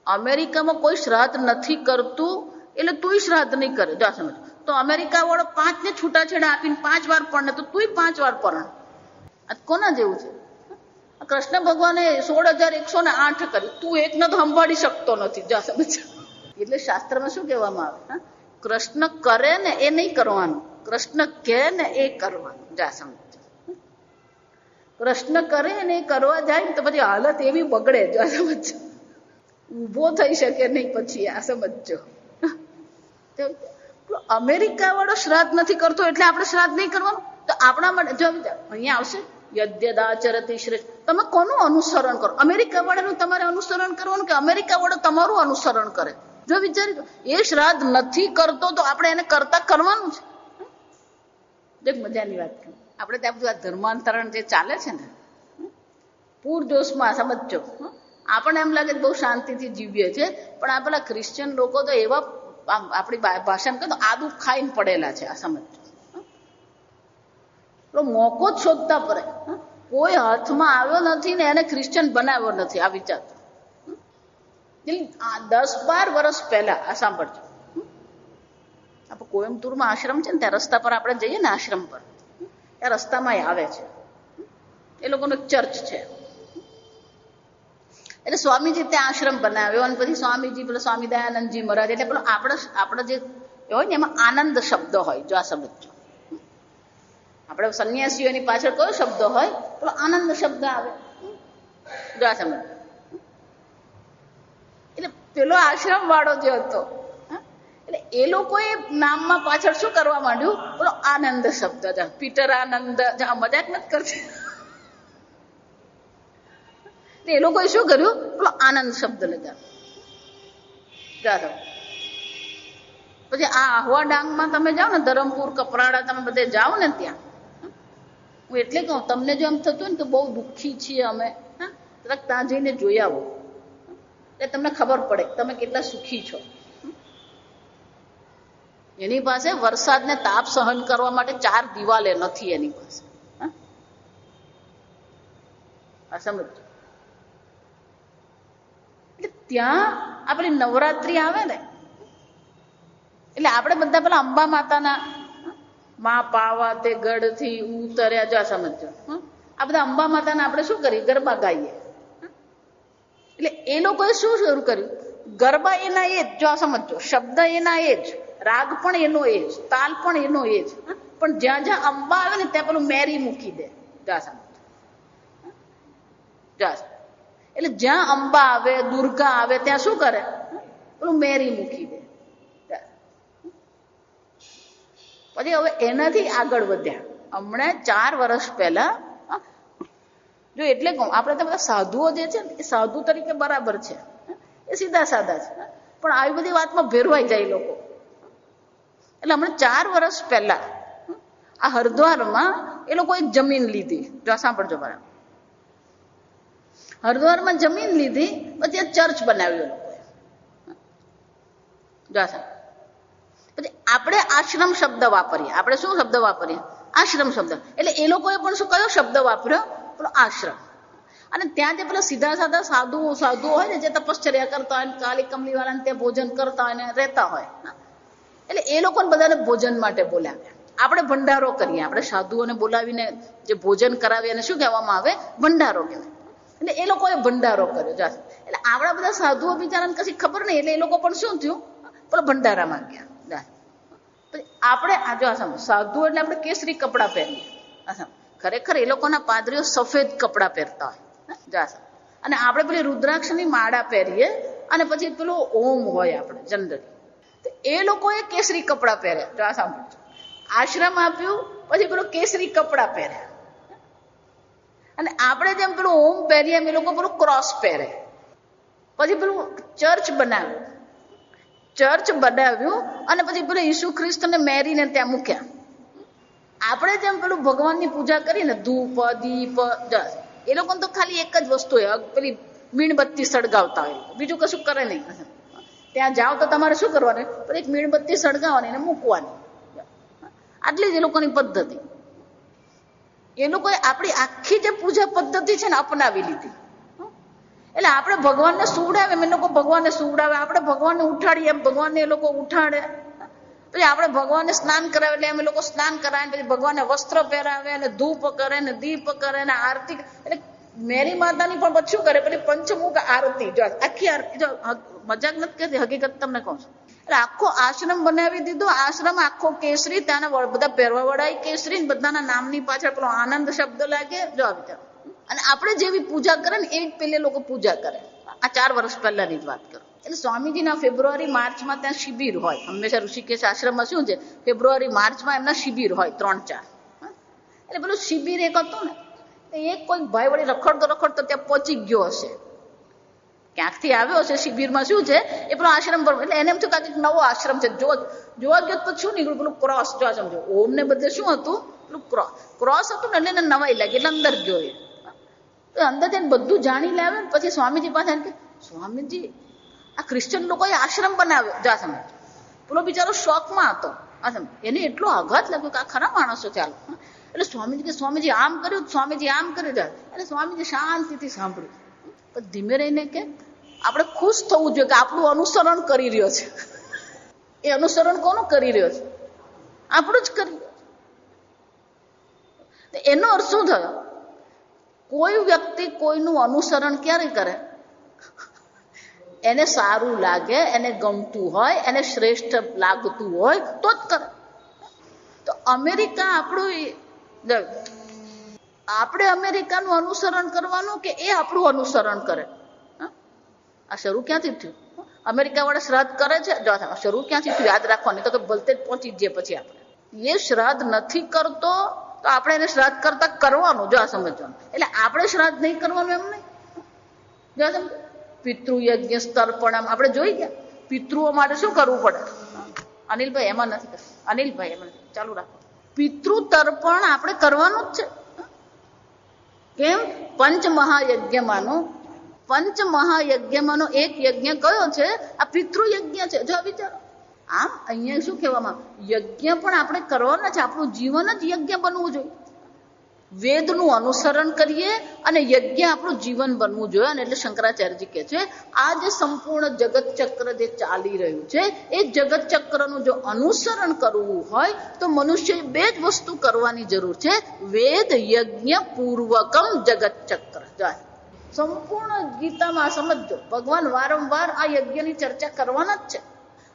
Speaker 1: અમેરિકામાં કોઈ શ્રાદ્ધ નથી કરતું એટલે તુંય શ્રાદ્ધ નહીં કરે. જો સમજ. તો અમેરિકા વાળો 5 ને છૂટાછેડા આપીને 5 વાર પરણે, તો તુંય 5 વાર પરણ. આ કોના જેવું છે? કૃષ્ણ ભગવાને 16,108 કર્યું, તું એકને તો સંભાળી શકતો નથી. જો સમજ. એટલે શાસ્ત્રમાં શું કહેવામાં આવે? કૃષ્ણ કરે ને એ નહીં કરવાનું, કૃષ્ણ કહે ને એ કરવાનું. જા સમજ. કૃષ્ણ કરે ને એ કરવા જાય ને તો પછી હાલત એવી બગડે. જો સમજ. ઊભો થઈ શકે નહીં પછી. આ સમજો. અમેરિકા વાળો શ્રાદ્ધ નથી કરતો એટલે આપણે શ્રાદ્ધ નહીં કરવાનું. તો આપણા માટે જો અહીંયા આવશે યદ્યદાચરતિ શ્રેષ્ઠ. તમે કોનું અનુસરણ કરો? અમેરિકા વાળાનું તમારે અનુસરણ કરવાનું કે અમેરિકા વાળો તમારું અનુસરણ કરે? જો વિચારી દો, એ શ્રાદ્ધ નથી કરતો તો આપણે એને કરતા કરવાનું છે. એક મજાની વાત કહું. આપણે ત્યાં બધું આ ધર્માંતરણ જે ચાલે છે ને, પૂરજોશમાં સમજો. આપણને એમ લાગે બહુ શાંતિથી જીવીએ છે, પણ આ પેલા ક્રિશ્ચિયન લોકો તો એવા આપણી ભાષામાં કહે તો આદુ ખાઈને પડેલા છે. આ સમજો. મોકો જ શોધતા પડે. કોઈ હાથમાં આવ્યો નથી ને એને ક્રિશ્ચિયન બનાવ્યો નથી. આ વિચાર. 10-12 વર્ષ પહેલા આ સાંભળજો. આપણે કોયમ્બતુરમાં આશ્રમ છે ને, ત્યાં રસ્તા પર આપણે જઈએ ને આશ્રમ પર, ત્યાં રસ્તામાં આવે છે એ લોકોનો ચર્ચ છે. એટલે સ્વામીજી ત્યાં આશ્રમ બનાવ્યો અને પછી સ્વામીજી પેલા સ્વામી દયાનંદજી મહારાજ, એટલે પેલો આપણે જે હોય ને એમાં આનંદ શબ્દ હોય. જો આ સમજો. આપણે સંન્યાસીઓની પાછળ કયો શબ્દ હોય? પેલો આનંદ શબ્દ આવે. જો આ સમજ. એટલે પેલો આશ્રમ વાળો જે હતો, એટલે એ લોકોએ નામમાં પાછળ શું કરવા માંડ્યું? પેલો આનંદ શબ્દ. પીટર આનંદ. મજાક નથી કરતી. એ લોકોએ શું કર્યું? પેલો આનંદ શબ્દ લગાવ્યો. પછી આ આહવા ડાંગમાં તમે જાઓ ને, ધરમપુર, કપરાડા, તમે બધે જાઓ ને ત્યાં, હું એટલે કહું તમને જો એમ થતું ને કે બહુ દુઃખી છીએ અમે, જરાક ત્યાં જઈને જોઈ આવો એટલે તમને ખબર પડે તમે કેટલા સુખી છો. એની પાસે વરસાદને તાપ સહન કરવા માટે 4 દિવાલે નથી એની પાસે. આ સમજો. એટલે ત્યાં આપણી નવરાત્રી આવે ને, એટલે આપણે બધા પેલા અંબા માતાના માં પાવા તે ગઢથી ઉતર્યા. જો સમજો. આ બધા અંબા માતાના આપણે શું કરીએ? ગરબા ગાઈએ. એટલે એ લોકોએ શું શરૂ કર્યું? ગરબા એના એ જ. જો સમજો. શબ્દ એના એ જ, રાગ પણ એનો એ જ, તાલ પણ એનો એ જ, પણ જ્યાં જ્યાં અંબા આવે ને ત્યાં પેલું મેરી મૂકી દે. જા સમજો. જા. એટલે જ્યાં અંબા આવે, દુર્ગા આવે ત્યાં શું કરે? પેલું મેરી મૂકી દે. પછી હવે એનાથી આગળ વધ્યા. હમણાં 4 વર્ષ પહેલા જો એટલે કહું, આપણે તો બધા સાધુઓ જે છે ને એ સાધુ તરીકે બરાબર છે, એ સીધા સાધા છે, પણ આવી બધી વાતમાં ભેરવાઈ જાય લોકો. એટલે હમણાં 4 વર્ષ પહેલા આ હરિદ્વારમાં એ લોકોએ જમીન લીધી. જો સાંભળજો બરાબર. હરિદ્વારમાં જમીન લીધી, પછી ચર્ચ બનાવ્યો લોકોએ. જો પછી આપણે આશ્રમ શબ્દ વાપરીએ. આપણે શું શબ્દ વાપરીએ? આશ્રમ શબ્દ. એટલે એ લોકોએ પણ શું કયો શબ્દ વાપર્યો? પેલો આશ્રમ. અને ત્યાં જે પેલા સીધા સાધા સાધુઓ હોય ને, જે તપશ્ચર્યા કરતા હોય, કાલી કમલી વાળાને ત્યાં ભોજન કરતા હોય ને રહેતા હોય, એટલે એ લોકોને બધાને ભોજન માટે બોલાવ્યા. આપણે ભંડારો કરીએ. આપણે સાધુઓને બોલાવીને જે ભોજન કરાવીએ એને શું કહેવામાં આવે? ભંડારો કહેવાય. એટલે એ લોકોએ ભંડારો કર્યો. જા એટલે આવડા બધા સાધુઓ બિચારાને કશી ખબર નહીં, એટલે એ લોકો પણ શું થયું, પેલો ભંડારામાં ગયા. જા પછી આપણે જો સાધુ એટલે આપણે કેસરી કપડાં પહેરીએ. ખરેખર એ લોકોના પાદરીઓ સફેદ કપડાં પહેરતા હોય. જા અને આપણે પેલી રુદ્રાક્ષની માળા પહેરીએ અને પછી પેલું ઓમ હોય આપણે જનરલી. એ લોકોએ કેસરી કપડાં પહેર્યા. જો આ સાંભળજો, આશ્રમ આપ્યું પછી પેલું કેસરી કપડાં પહેર્યા. અને આપણે જેમ પેલું ઓમ પહેરીએ એમ એ લોકો પેલું ક્રોસ પહેરે. પછી પેલું ચર્ચ બનાવ્યું અને પછી પેલું ઈસુ ખ્રિસ્તને મેરીને ત્યાં મૂક્યા. આપણે જેમ પેલું ભગવાનની પૂજા કરીને ધૂપ દીપ, એ લોકોને તો ખાલી એક જ વસ્તુ હોય, પેલી મીણબત્તી સળગાવતા હોય, બીજું કશું કરે નહીં. ત્યાં જાઓ તો તમારે શું કરવાનું, એક મીણબત્તી સળગાવવાની અને મૂકવાની, આટલી જ એ લોકોની પદ્ધતિ. એ લોકોએ આપણી આખી જે પૂજા પદ્ધતિ છે ને અપનાવી લીધી. એટલે આપણે ભગવાનને સુવડાવે એમ એ લોકો ભગવાનને સુવડાવે, આપણે ભગવાનને ઉઠાડીએ એમ ભગવાનને એ લોકો ઉઠાડે. પછી આપણે ભગવાનને સ્નાન કરાવે એટલે એમ એ લોકો સ્નાન કરાવે, પછી ભગવાનને વસ્ત્ર પહેરાવે અને ધૂપ કરે ને દીપ કરે ને આરતી. એટલે મેરી માતાની પણ પછી કરે પેલી પંચમુખ આરતી. જો આખી આરતી, જો મજાક નથી કહેતી, હકીકત તમને કહું છું. એટલે આખો આશ્રમ બનાવી દીધો. આશ્રમ આખો કેસરી, ત્યાંના બધા પહેરવા વળાય કેસરી, બધાના નામની પાછળ પેલો આનંદ શબ્દ લાગે. જો આ વિચાર. અને આપણે જેવી પૂજા કરે ને એ જ પેલે લોકો પૂજા કરે. આ 4 વર્ષ પહેલાની જ વાત કરું. એટલે સ્વામીજીના ફેબ્રુઆરી માર્ચમાં ત્યાં શિબિર હોય. હંમેશા ઋષિકેશ આશ્રમમાં શું છે, ફેબ્રુઆરી માર્ચમાં એમના શિબિર હોય 3-4. એટલે પેલું શિબિર એક હતું ને, એક કોઈ ભાઈ વળી રખડતો ત્યાં પહોંચી ગયો હશે, ક્યાંકથી આવ્યો હશે શિબિરમાં. શું છે એ પેલો આશ્રમ પર, એટલે એને એમ થયું કાંઈક નવો આશ્રમ છે. જોવા ગયો તો શું નીકળ્યું, પેલું ક્રોસ. જો સમજો, ઓમ ને બદલે શું હતું, પેલું ક્રોસ હતું ને, એટલે એને નવાઈ લાગી, એટલે અંદર ગયો. એ અંદર જઈને બધું જાણી લાવે. પછી સ્વામીજી પાસે કે સ્વામીજી આ ક્રિશ્ચન લોકોએ આશ્રમ બનાવ્યો. જા સમજ, પેલો બિચારો શોખમાં હતો. આ સમજ, એને એટલો આઘાત લાગ્યો કે આ ખરા માણસો ચાલો. એટલે સ્વામીજી કે સ્વામીજી આમ કર્યું, સ્વામીજી આમ કર્યું. જાય એટલે સ્વામીજી શાંતિથી સાંભળ્યું. પણ ધીમે રહીને કે આપણે ખુશ થવું જોઈએ કે આપણું અનુસરણ કરી રહ્યો છે. એ અનુસરણ કોનું કરી રહ્યો છે, આપણું જ કરી રહ્યો છે. એનો અર્થ શું થયો, કોઈ વ્યક્તિ કોઈનું અનુસરણ ક્યારે કરે, એને સારું લાગે, એને ગમતું હોય, એને શ્રેષ્ઠ લાગતું હોય તો જ કરે. તો અમેરિકા આપણે અમેરિકાનું અનુસરણ કરવાનું કે એ આપણું અનુસરણ કરે? આ શરૂ ક્યાંથી થયું? અમેરિકા વાળા શ્રાદ્ધ કરે છે, જો શરૂ ક્યાંથી થયું યાદ રાખવાની, તો ભલતે જ પહોંચી જઈએ. પછી આપણે એ શ્રાદ્ધ નથી કરતો તો આપણે એને શ્રાદ્ધ કરતા કરવાનું. જો આ સમજવાનું. એટલે આપણે શ્રાદ્ધ નહીં કરવાનું એમ નહીં. જો સમજ, પિતૃયજ્ઞ તર્પણમ આપણે જોઈ ગયા. પિતૃઓ માટે શું કરવું પડે? અનિલભાઈ એમાં નથી, અનિલભાઈ એમાં ચાલુ રાખો. પિતૃ તર્પણ આપણે કરવાનું જ છે. કેમ? પંચમહાયજ્ઞમાંનો એક યજ્ઞ કયો છે? આ પિતૃયજ્ઞ છે. જો વિચારો, આમ અહીંયા શું કહેવામાં, યજ્ઞ પણ આપણે કરવાના છે. આપણું જીવન જ યજ્ઞ બનવું જોઈએ. વેદનું અનુસરણ કરીએ અને યજ્ઞ આપણું જીવન બનવું જોઈએ. અને એટલે શંકરાચાર્યજી કહે છે આ જે સંપૂર્ણ જગત ચક્ર જે ચાલી રહ્યું છે એ જગત ચક્રનું જો અનુસરણ કરવું હોય તો મનુષ્યએ 2 જ વસ્તુ કરવાની જરૂર છે. વેદ યજ્ઞ પૂર્વકમ જગત ચક્ર. સંપૂર્ણ ગીતામાં સમજો, ભગવાન વારંવાર આ યજ્ઞની ચર્ચા કરવાના જ છે.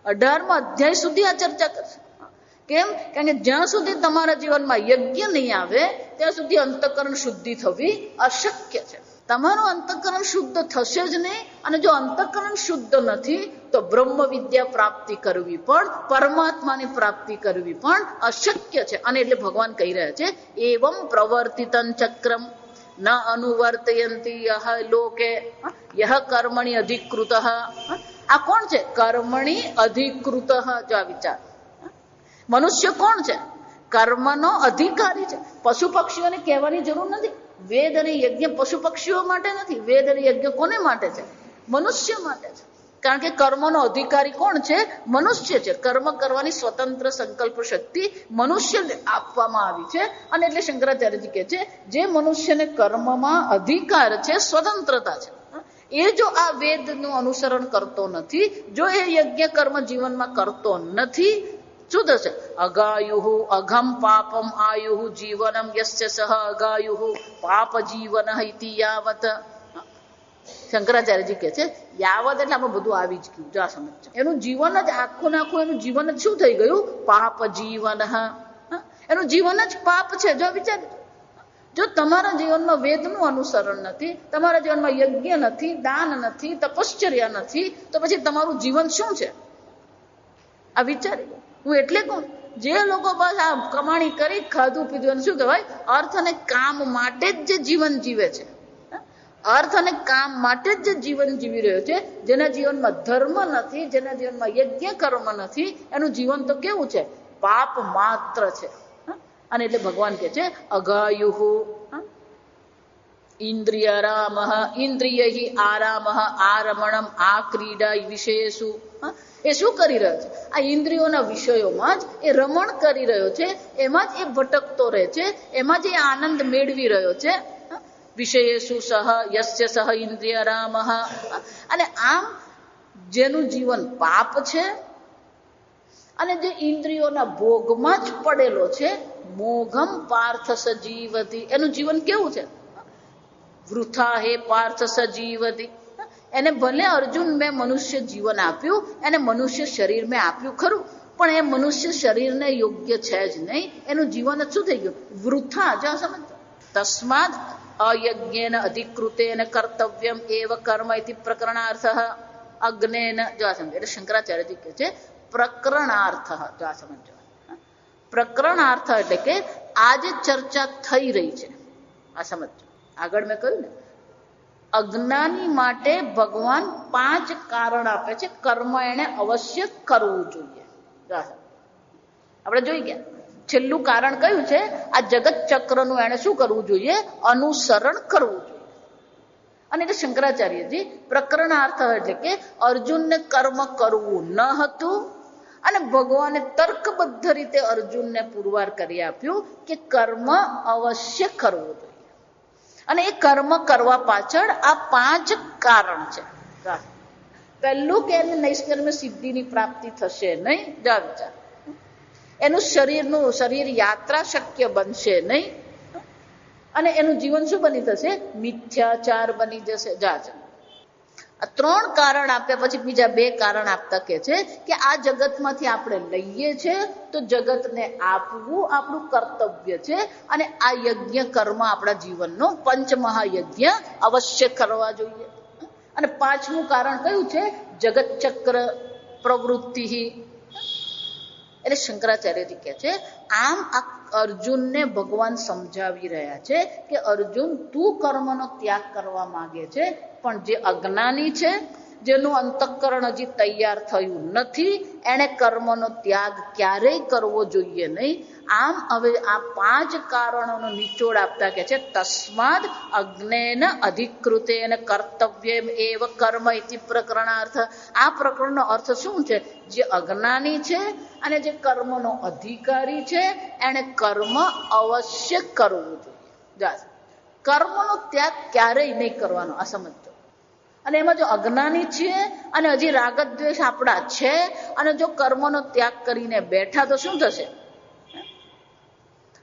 Speaker 1: 18મા અધ્યાય સુધી આ ચર્ચા કરશે. કેમ? કારણ કે જ્યાં સુધી તમારા જીવનમાં યજ્ઞ નહીં આવે ત્યાં સુધી અંતઃકરણ શુદ્ધિ થવી અશક્ય છે. તમારું અંતઃકરણ શુદ્ધ થશે જ નહીં. અને જો અંતઃકરણ શુદ્ધ નથી તો બ્રહ્મ વિદ્યા પ્રાપ્તિ કરવી પણ, પરમાત્માની પ્રાપ્તિ કરવી પણ અશક્ય છે. અને એટલે ભગવાન કહી રહ્યા છે એવમ પ્રવર્તિતં ચક્રમ ન અનુવર્તયંતી યહ લોકે યહ કર્મણિ અધિકૃત. આ કોણ છે? કર્મણિ અધિકૃત. જો આ વિચાર, મનુષ્ય કોણ છે? કર્મનો અધિકારી છે. પશુ પક્ષીઓને કહેવાની જરૂર નથી. વેદ અને યજ્ઞ પશુ પક્ષીઓ માટે નથી. વેદ અને યજ્ઞ કોને માટે છે? મનુષ્ય માટે છે. કારણ કે કર્મનો અધિકારી કોણ છે? મનુષ્ય છે. કર્મ કરવાની સ્વતંત્ર સંકલ્પ શક્તિ મનુષ્યને આપવામાં આવી છે. અને એટલે શંકરાચાર્યજી કહે છે જે મનુષ્યને કર્મમાં અધિકાર છે, સ્વતંત્રતા છે, એ જો આ વેદનું અનુસરણ કરતો નથી, જો એ યજ્ઞ કર્મ જીવનમાં કરતો નથી, શું થશે? અગાયુઃ અઘમ પાપમ આયુઃ જીવનમ યસ્ય સહ અગાયુઃ પાપ જીવન ઇતિ યાવત. શંકરાચાર્યજી કહે છે યાવત એટલે આપણે બધું આવી જ ગયું. જો આ સમજો, એનું જીવન જ આખું ને આખું એનું જીવન જ શું થઈ ગયું? પાપ જીવન. એનું જીવન જ પાપ છે. જો વિચાર, જો તમારા જીવનમાં વેદનું અનુસરણ નથી, તમારા જીવનમાં યજ્ઞ નથી, દાન નથી, તપશ્ચર્યા નથી, તો પછી તમારું જીવન શું છે? આ વિચારી. હું એટલે કહું, જે લોકો બસ આ કમાણી કરી ખાધું પીધું શું કહેવાય, અર્થ અને કામ માટે જ જે જીવન જીવે છે, અર્થ અને કામ માટે જ જે જીવન જીવી રહ્યો છે, જેના જીવનમાં ધર્મ નથી, જેના જીવનમાં યજ્ઞ કર્મ નથી, એનું જીવન તો કેવું છે? પાપ માત્ર છે. અને એટલે ભગવાન કે છે અગાયુહુ ઇન્દ્રિયરામ ઇન્દ્રિય આરામ આરમણમ આ ક્રીડા વિષયેષુ. એ શું કરી રહ્યો છે? આ ઇન્દ્રિયોના વિષયોમાં જ એ રમણ કરી રહ્યો છે, એમાં જ એ ભટકતો રહે છે, એમાં જ એ આનંદ મેળવી રહ્યો છે. વિષયેષુ સહ યસ્ય સહ ઇન્દ્રિયરામ. અને આમ જેનું જીવન પાપ છે અને જે ઇન્દ્રિયોના ભોગમાં જ પડેલો છે, મોઘમ પાર્થ સજીવતી. એનું જીવન કેવું છે? વૃથા હે પાર્થ સજીવતી. એને ભલે અર્જુન મેં મનુષ્ય જીવન આપ્યું, એને મનુષ્ય શરીર મેં આપ્યું ખરું, પણ એ મનુષ્ય શરીરને યોગ્ય છે જ નહીં. એનું જીવન જ શું થઈ ગયું? વૃથા. જો સમજ, તસ્માદ અયજ્ઞેન અધિકૃતેન કર્તવ્યમ એવ કર્મ ઇતિ પ્રકરણાર્થ અગ્નેન. જો સમજ, એટલે શંકરાચાર્યજી કહે છે પ્રકરણાર્થ. જો આ સમજો, પ્રકરણાર્થ એટલે કે આ જે ચર્ચા થઈ રહી છે, આ સમજો. આગળ મેં કહ્યું ને, અજ્ઞાની માટે ભગવાન 5 કારણ આપે છે કર્મ એને અવશ્ય કરવું જોઈએ. આપણે જોઈ ગયા, છેલ્લું કારણ કયું છે? આ જગત ચક્રનું એને શું કરવું જોઈએ? અનુસરણ કરવું જોઈએ. અને એટલે શંકરાચાર્યજી પ્રકરણાર્થ એટલે કે અર્જુનને કર્મ કરવું ન હતું, અને ભગવાને તર્કબદ્ધ રીતે અર્જુનને પુરવાર કરી આપ્યું કે કર્મ અવશ્ય કરવું જોઈએ. અને એ કર્મ કરવા પાછળ આ 5 કારણ છે. પહેલું કે એને નૈષ્કર્મ્ય સિદ્ધિની પ્રાપ્તિ થશે નહીં. જા વિચાર, એનું શરીર યાત્રા શક્ય બનશે નહીં, અને એનું જીવન શું બની થશે? મિથ્યાચાર બની જશે. જા, આ 3 કારણ આપ્યા પછી બીજા 2 કારણ આપતા કે છે કે આ જગતમાંથી આપણે લઈએ છીએ તો જગતને આપવું આપણું કર્તવ્ય છે, અને આ યજ્ઞ કર્મ આપણા જીવનનો પંચમહાયજ્ઞ અવશ્ય કરવા જોઈએ. અને 5મું કારણ કયું છે? જગત ચક્ર પ્રવૃત્તિ. એટલે શંકરાચાર્યજી કહે છે આમ આ અર્જુનને ભગવાન સમજાવી રહ્યા છે કે અર્જુન, તું કર્મનો ત્યાગ કરવા માંગે છે, પણ જે અજ્ઞાની છે, જેનું અંતઃકરણ હજી તૈયાર થયું નથી, એને કર્મનો ત્યાગ ક્યારેય કરવો જોઈએ નહીં. આમ હવે આ 5 કારણોનો નિચોડ આપતા કે છે તસ્માદ અજ્ઞેન અધિકૃતેન કર્તવ્યમ એવ કર્મ ઇતિ પ્રકરણાર્થ. આ પ્રકરણનો અર્થ શું છે? જે અજ્ઞાની છે અને જે કર્મનો અધિકારી છે, એને કર્મ અવશ્ય કરવું જોઈએ. કર્મનો ત્યાગ ક્યારેય નહીં કરવાનો. આ સમજો. અને એમાં જો અજ્ઞાની છે અને હજી રાગદ્વેષ આપણા છે, અને જો કર્મનો ત્યાગ કરીને બેઠા તો શું થશે?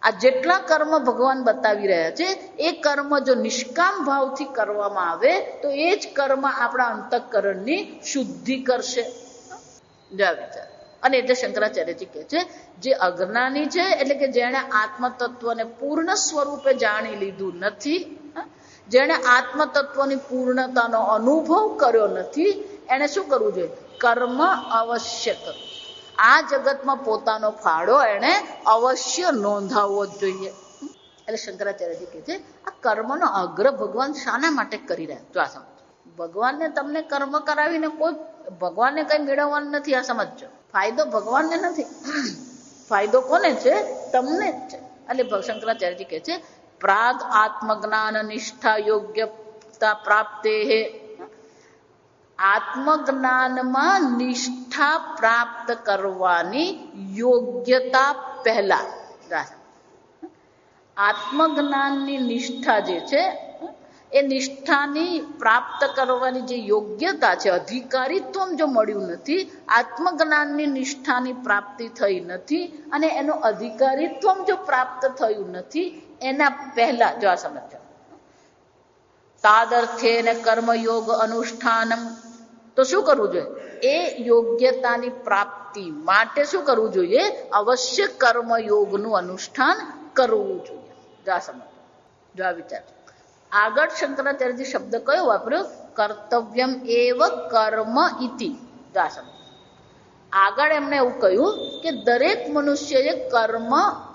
Speaker 1: આ જેટલા કર્મ ભગવાન બતાવી રહ્યા છે, એ કર્મ જો નિષ્કામ ભાવથી કરવામાં આવે તો એ જ કર્મ આપણા અંતઃકરણની શુદ્ધિ કરશે. જા વિચાર. અને એટલે શંકરાચાર્યજી કહે છે જે અજ્ઞાની છે, એટલે કે જેણે આત્મતત્વને પૂર્ણ સ્વરૂપે જાણી લીધું નથી, જેણે આત્મતત્વની પૂર્ણતાનો અનુભવ કર્યો નથી, એને શું કરવું જોઈએ? કર્મ અવશ્ય કરવું. આ જગતમાં પોતાનો ફાળો એને અવશ્ય નોંધાવવો જ જોઈએ. એટલે શંકરાચાર્યજી કહે છે આ કર્મનો આગ્રહ ભગવાન શાના માટે કરી રહ્યા? જો આ સમજો, ભગવાનને તમને કર્મ કરાવીને કોઈ ભગવાનને કઈ મેળવવાનું નથી. આ સમજો, ફાયદો ભગવાનને નથી, ફાયદો કોને છે? તમને જ છે. એટલે શંકરાચાર્યજી કહે છે પ્રાગ આત્મજ્ઞાન નિષ્ઠા યોગ્યતા પ્રાપ્તે. આત્મજ્ઞાનમાં નિષ્ઠા પ્રાપ્ત કરવાની યોગ્યતા પહેલા, આત્મજ્ઞાનની નિષ્ઠા જે છે, એ નિષ્ઠાની પ્રાપ્ત કરવાની જે યોગ્યતા છે, અધિકારીત્વ જો મળ્યું નથી, આત્મજ્ઞાનની નિષ્ઠાની પ્રાપ્તિ થઈ નથી, અને એનું અધિકારીત્વ જો પ્રાપ્ત થયું નથી, એના પહેલા જો આ સમજો તાદર્થ્યેન કર્મયોગ અનુષ્ઠાનમ. તો શું કરવું જોઈએ? એ યોગ્યતાની પ્રાપ્તિ માટે શું કરવું જોઈએ? અવશ્ય કર્મયોગનું અનુષ્ઠાન કરવું જોઈએ. જા સમજ, જો આ વિચાર. આગળ શંકરાચાર્યજી શબ્દ કયો વાપર્યો? કર્તવ્યમ એવ કર્મ ઇતિ. જા સમજ. આગળ એમણે એવું કહ્યું કે દરેક મનુષ્યએ કર્મ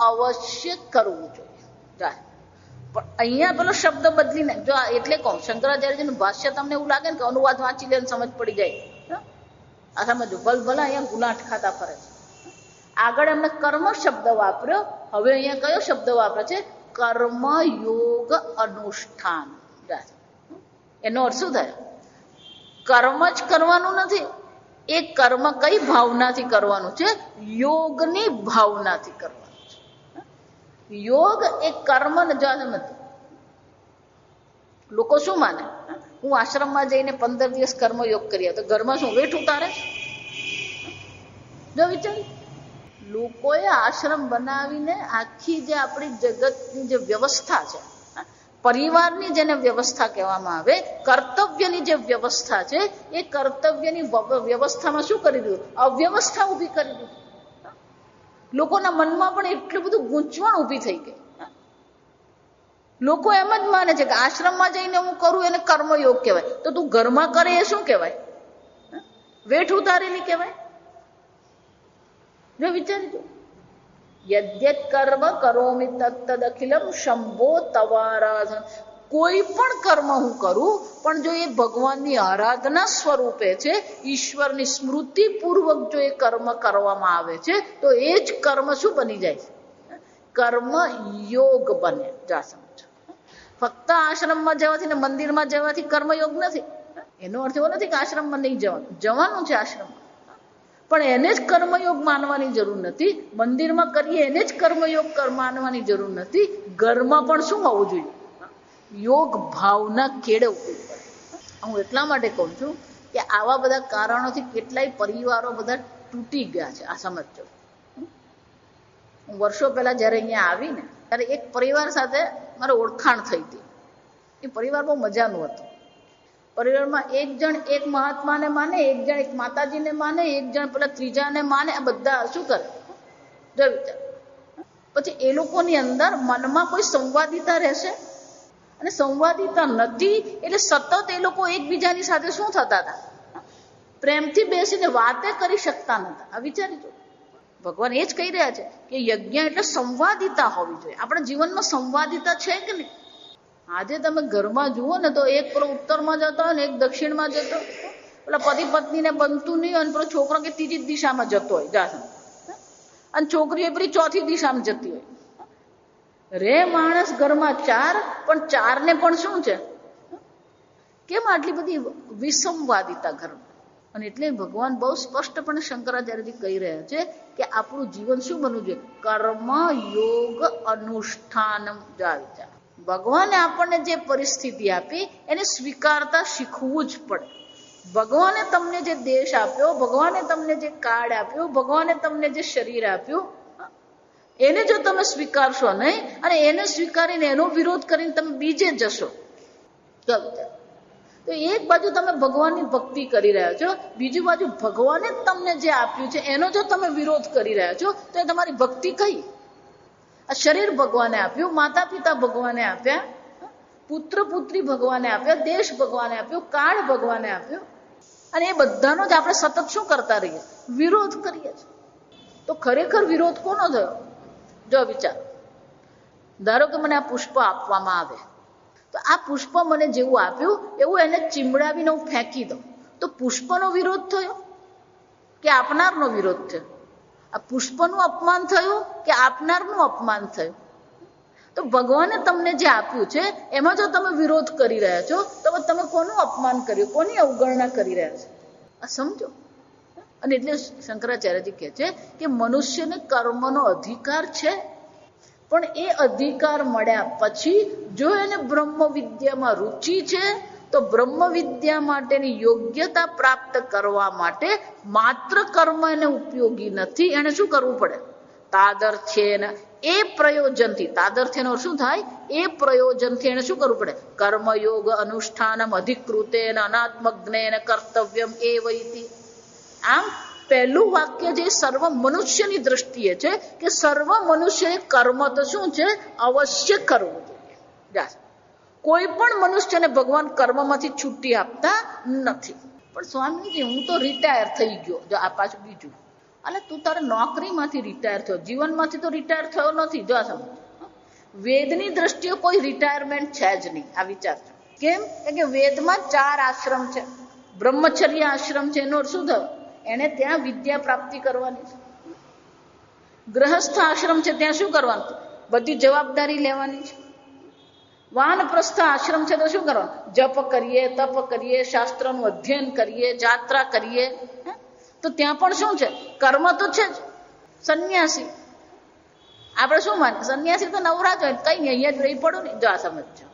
Speaker 1: અવશ્ય કરવું જોઈએ. જા, પણ અહીંયા પેલો શબ્દ બદલીને જો, એટલે કહું શંકરાચાર્યજીનું ભાષ્ય તમને એવું લાગે ને કે અનુવાદ વાંચી લે સમજ પડી જાય. આ સમજો, ભલા અહીંયા ગુલાટ ખાતા ફરે છે. આગળ એમને કર્મ શબ્દ વાપર્યો, હવે અહીંયા કયો શબ્દ વાપરે છે? કર્મયોગ અનુષ્ઠાન. એનો અર્થ શું થાય? કર્મ જ કરવાનું નથી, એ કર્મ કઈ ભાવનાથી કરવાનું છે? યોગની ભાવનાથી કરવાનું છે. યોગ એ કર્મ ને જો લોકો શું માને? હું આશ્રમમાં જઈને 15 દિવસ કર્મયોગ કર્યા તો ઘરમાં શું વેઠ ઉતારે? જો વિચાર, લોકોએ આશ્રમ બનાવીને આખી જે આપણી જગતની જે વ્યવસ્થા છે, પરિવારની જેને વ્યવસ્થા કહેવામાં આવે, કર્તવ્યની જે વ્યવસ્થા છે, એ કર્તવ્યની વ્યવસ્થામાં શું કરી દીધું? અવ્યવસ્થા ઊભી કરી દીધું. લોકોના મનમાં પણ એટલું બધું ગૂંચવણ ઊભી થઈ ગઈ. લોકો એમ જ માને છે કે આશ્રમમાં જઈને હું કરું એને કર્મયોગ કહેવાય, તો તું ઘરમાં કરે એ શું કહેવાય? વેઠ ઉતારેલી કહેવાય. જો વિચારી જો, યદ્યત કર્મ કરોમિ તત્તદ અખિલમ શંભો તવારાધન. કોઈ પણ કર્મ હું કરું પણ જો એ ભગવાનની આરાધના સ્વરૂપે છે, ઈશ્વરની સ્મૃતિ પૂર્વક જો એ કર્મ કરવામાં આવે છે, તો એ જ કર્મ શું બની જાય છે? કર્મ યોગ બને. જા સમજો, ફક્ત આશ્રમમાં જવાથી ને મંદિરમાં જવાથી કર્મયોગ નથી. એનો અર્થ એવો નથી કે આશ્રમમાં નહીં જવાનું, જવાનું છે આશ્રમમાં, પણ એને જ કર્મયોગ માનવાની જરૂર નથી. મંદિરમાં કરીએ એને જ કર્મયોગ માનવાની જરૂર નથી. ઘરમાં પણ શું હોવું જોઈએ? યોગ ભાવના કેળવવી પડે. હું એટલા માટે કહું છું કે આવા બધા કારણોથી કેટલાય પરિવારો બધા તૂટી ગયા છે. આ સમજો, હું વર્ષો પહેલા જ્યારે અહીંયા આવીને ત્યારે એક પરિવાર સાથે મારે ઓળખાણ થઈ હતી. એ પરિવાર બહુ મજાનું હતું. પરિવારમાં એક જણ એક મહાત્માને માને, એક જણ એક માતાજીને માને, એક જણ પેલા ત્રીજાને માને. આ બધા શું કરે? જો વિચાર. પછી એ લોકોની અંદર મનમાં કોઈ સંવાદિતા રહેશે, અને સંવાદિતા નથી એટલે સતત એ લોકો એકબીજાની સાથે શું થતા હતા? પ્રેમથી બેસીને વાતે કરી શકતા નતા. આ વિચારી જો, ભગવાન એ જ કહી રહ્યા છે કે યજ્ઞ એટલે સંવાદિતા હોવી જોઈએ. આપણા જીવનમાં સંવાદિતા છે કે નહીં? આજે તમે ઘરમાં જુઓ ને તો એક પેલો ઉત્તરમાં જતો હોય ને એક દક્ષિણમાં જતો, પેલા પતિ પત્નીને બનતું નહીં હોય, અને પેલો છોકરો કે ત્રીજી દિશામાં જતો હોય, જા, અને છોકરી પેલી ચોથી દિશામાં જતી હોય. રે માણસ ઘરમાં 4, પણ 4 ને પણ શું છે? કેમ આટલી બધી વિસંવાદિતા ઘરમાં? અને એટલે ભગવાન બહુ સ્પષ્ટપણે શંકરાચાર્યજી કહી રહ્યા છે કે આપણું જીવન શું બનવું જોઈએ? કર્મ યોગ અનુષ્ઠાનમ. જા વિચાર, ભગવાને આપણને જે પરિસ્થિતિ આપી એને સ્વીકારતા શીખવું જ પડે. ભગવાને તમને જે દેશ આપ્યો, ભગવાને તમને જે કાળ આપ્યો, ભગવાને તમને જે શરીર આપ્યું, એને જો તમે સ્વીકારશો નહીં અને એને સ્વીકારીને એનો વિરોધ કરીને તમે બીજે જશો, તો એક બાજુ તમે ભગવાનની ભક્તિ કરી રહ્યા છો, બીજી બાજુ ભગવાને તમને જે આપ્યું છે એનો જો તમે વિરોધ કરી રહ્યા છો, તો એ તમારી ભક્તિ કઈ? આ શરીર ભગવાને આપ્યું, માતા પિતા ભગવાને આપ્યા, પુત્ર પુત્રી ભગવાને આપ્યા, દેશ ભગવાને આપ્યો, કાળ ભગવાને આપ્યો, અને એ બધાનો જ આપણે સતત શું કરતા રહીએ? વિરોધ કરીએ છીએ. તો ખરેખર વિરોધ કોનો થયો? જો વિચાર, ધારો કે મને આ પુષ્પ આપવામાં આવે, તો આ પુષ્પ મને જેવું આપ્યું એવું એને ચીમડાવીને હું ફેંકી દઉં, તો પુષ્પનો વિરોધ થયો કે આપનારનો વિરોધ થયો? આ પુષ્પનું અપમાન થયું કે આપનારનું અપમાન થયું? તો ભગવાને તમને જે આપ્યું છે એમાં જો તમે વિરોધ કરી રહ્યા છો, તો તમે કોનું અપમાન કર્યું, કોની અવગણના કરી રહ્યા છો? આ સમજો. અને એટલે શંકરાચાર્યજી કહે છે કે મનુષ્યને કર્મનો અધિકાર છે, પણ એ અધિકાર મળ્યા પછી જો એને બ્રહ્મ વિદ્યામાં રુચિ છે, તો બ્રહ્મ વિદ્યા માટેની યોગ્યતા પ્રાપ્ત કરવા માટે માત્ર કર્મ એને ઉપયોગી નથી. એને શું કરવું પડે? તાદર્થ્યેન એ પ્રયોજનથી, તાદર્થ્યનો શું થાય? એ પ્રયોજનથી એને શું કરવું પડે? કર્મયોગ અનુષ્ઠાનમ અધિકૃતેન અનાત્મજ્ઞેન કર્તવ્યમ એવૈતિ. આમ પહેલું વાક્ય જે સર્વ મનુષ્યની દ્રષ્ટિએ છે કે સર્વ મનુષ્યએ કર્મ તો શું છે? અવશ્ય કરવું જોઈએ. કોઈ પણ મનુષ્યને ભગવાન કર્મમાંથી છૂટી આપતા નથી. પણ સ્વામીજી, હું તો રિટાયર થઈ ગયો. જો આ પાછું બીજું, એટલે તું તારે નોકરીમાંથી રિટાયર થયો, જીવનમાંથી તો રિટાયર થયો નથી. જો આ સમજ, વેદની દ્રષ્ટિએ કોઈ રિટાયરમેન્ટ છે જ નહીં. આ વિચાર કેમ? કે વેદમાં 4 આશ્રમ છે. બ્રહ્મચર્ય આશ્રમ છે, એનો શું થયો? એને ત્યાં વિદ્યા પ્રાપ્તિ કરવાની છે. ગ્રહસ્થ આશ્રમ છે, ત્યાં શું કરવાનું? બધી જવાબદારી લેવાની છે. વાનપ્રસ્થ આશ્રમ છે તો શું કરવાનું? જપ કરીએ, તપ કરીએ, શાસ્ત્રનું અધ્યયન કરીએ, જાત્રા કરીએ. તો ત્યાં પણ શું છે? કર્મ તો છે જ. સંન્યાસી આપણે શું માને? સંન્યાસી તો નવરા જ હોય, કઈ નહીં, અહીંયા જ રહી પડો ને. જો આ સમજો,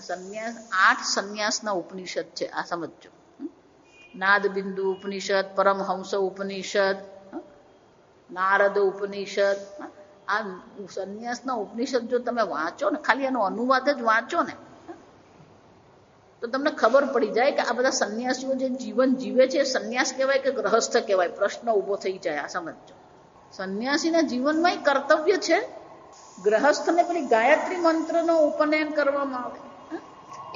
Speaker 1: સંન્યાસ 8 સંન્યાસના ઉપનિષદ છે. આ સમજો, નાદ બિંદુ ઉપનિષદ, પરમહંસ ઉપનિષદ, નારદ ઉપનિષદ. આ સંન્યાસના ઉપનિષદ જો તમે વાંચો ને, ખાલી એનો અનુવાદ જ વાંચો ને, તો તમને ખબર પડી જાય કે આ બધા સંન્યાસીઓ જે જીવન જીવે છે, સંન્યાસ કહેવાય કે ગ્રહસ્થ કહેવાય? પ્રશ્ન ઉભો થઈ જાય. આ સમજો, સંન્યાસીના જીવનમાં કર્તવ્ય છે. ગ્રહસ્થને પેલી ગાયત્રી મંત્રનો ઉપનયન કરવામાં આવે,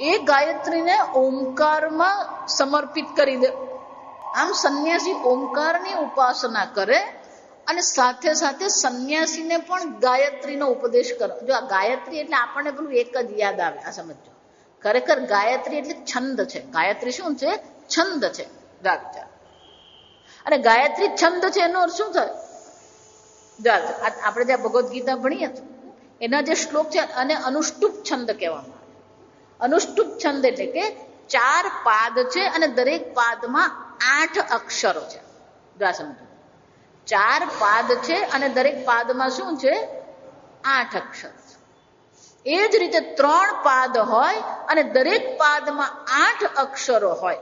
Speaker 1: એ ગાયત્રીને ઓમકારમાં સમર્પિત કરી દે. આમ સંન્યાસી ઓમકારની ઉપાસના કરે અને સાથે સાથે સંન્યાસીને પણ ગાયત્રીનો ઉપદેશ કરે. જો આ ગાયત્રી એટલે આપણને પેલું એક જ યાદ આવે. આ સમજો, ખરેખર ગાયત્રી એટલે છંદ છે. ગાયત્રી શું છે? છંદ છે. અને ગાયત્રી છંદ છે, એનો અર્થ શું થાય? આપણે જ્યાં ભગવદ્ ગીતા ભણીએ એના જે શ્લોક છે, અને અનુષ્ટુપ છંદ કહેવામાં આવે. અનુષ્ટુપ છંદ એટલે કે 4 પાદ છે અને દરેક પાદમાં 8 અક્ષરો છે. સમજો, 4 પાદ છે અને દરેક પાદમાં શું છે? 8 અક્ષર. એ જ રીતે 3 પાદ હોય અને દરેક પાદમાં 8 અક્ષરો હોય,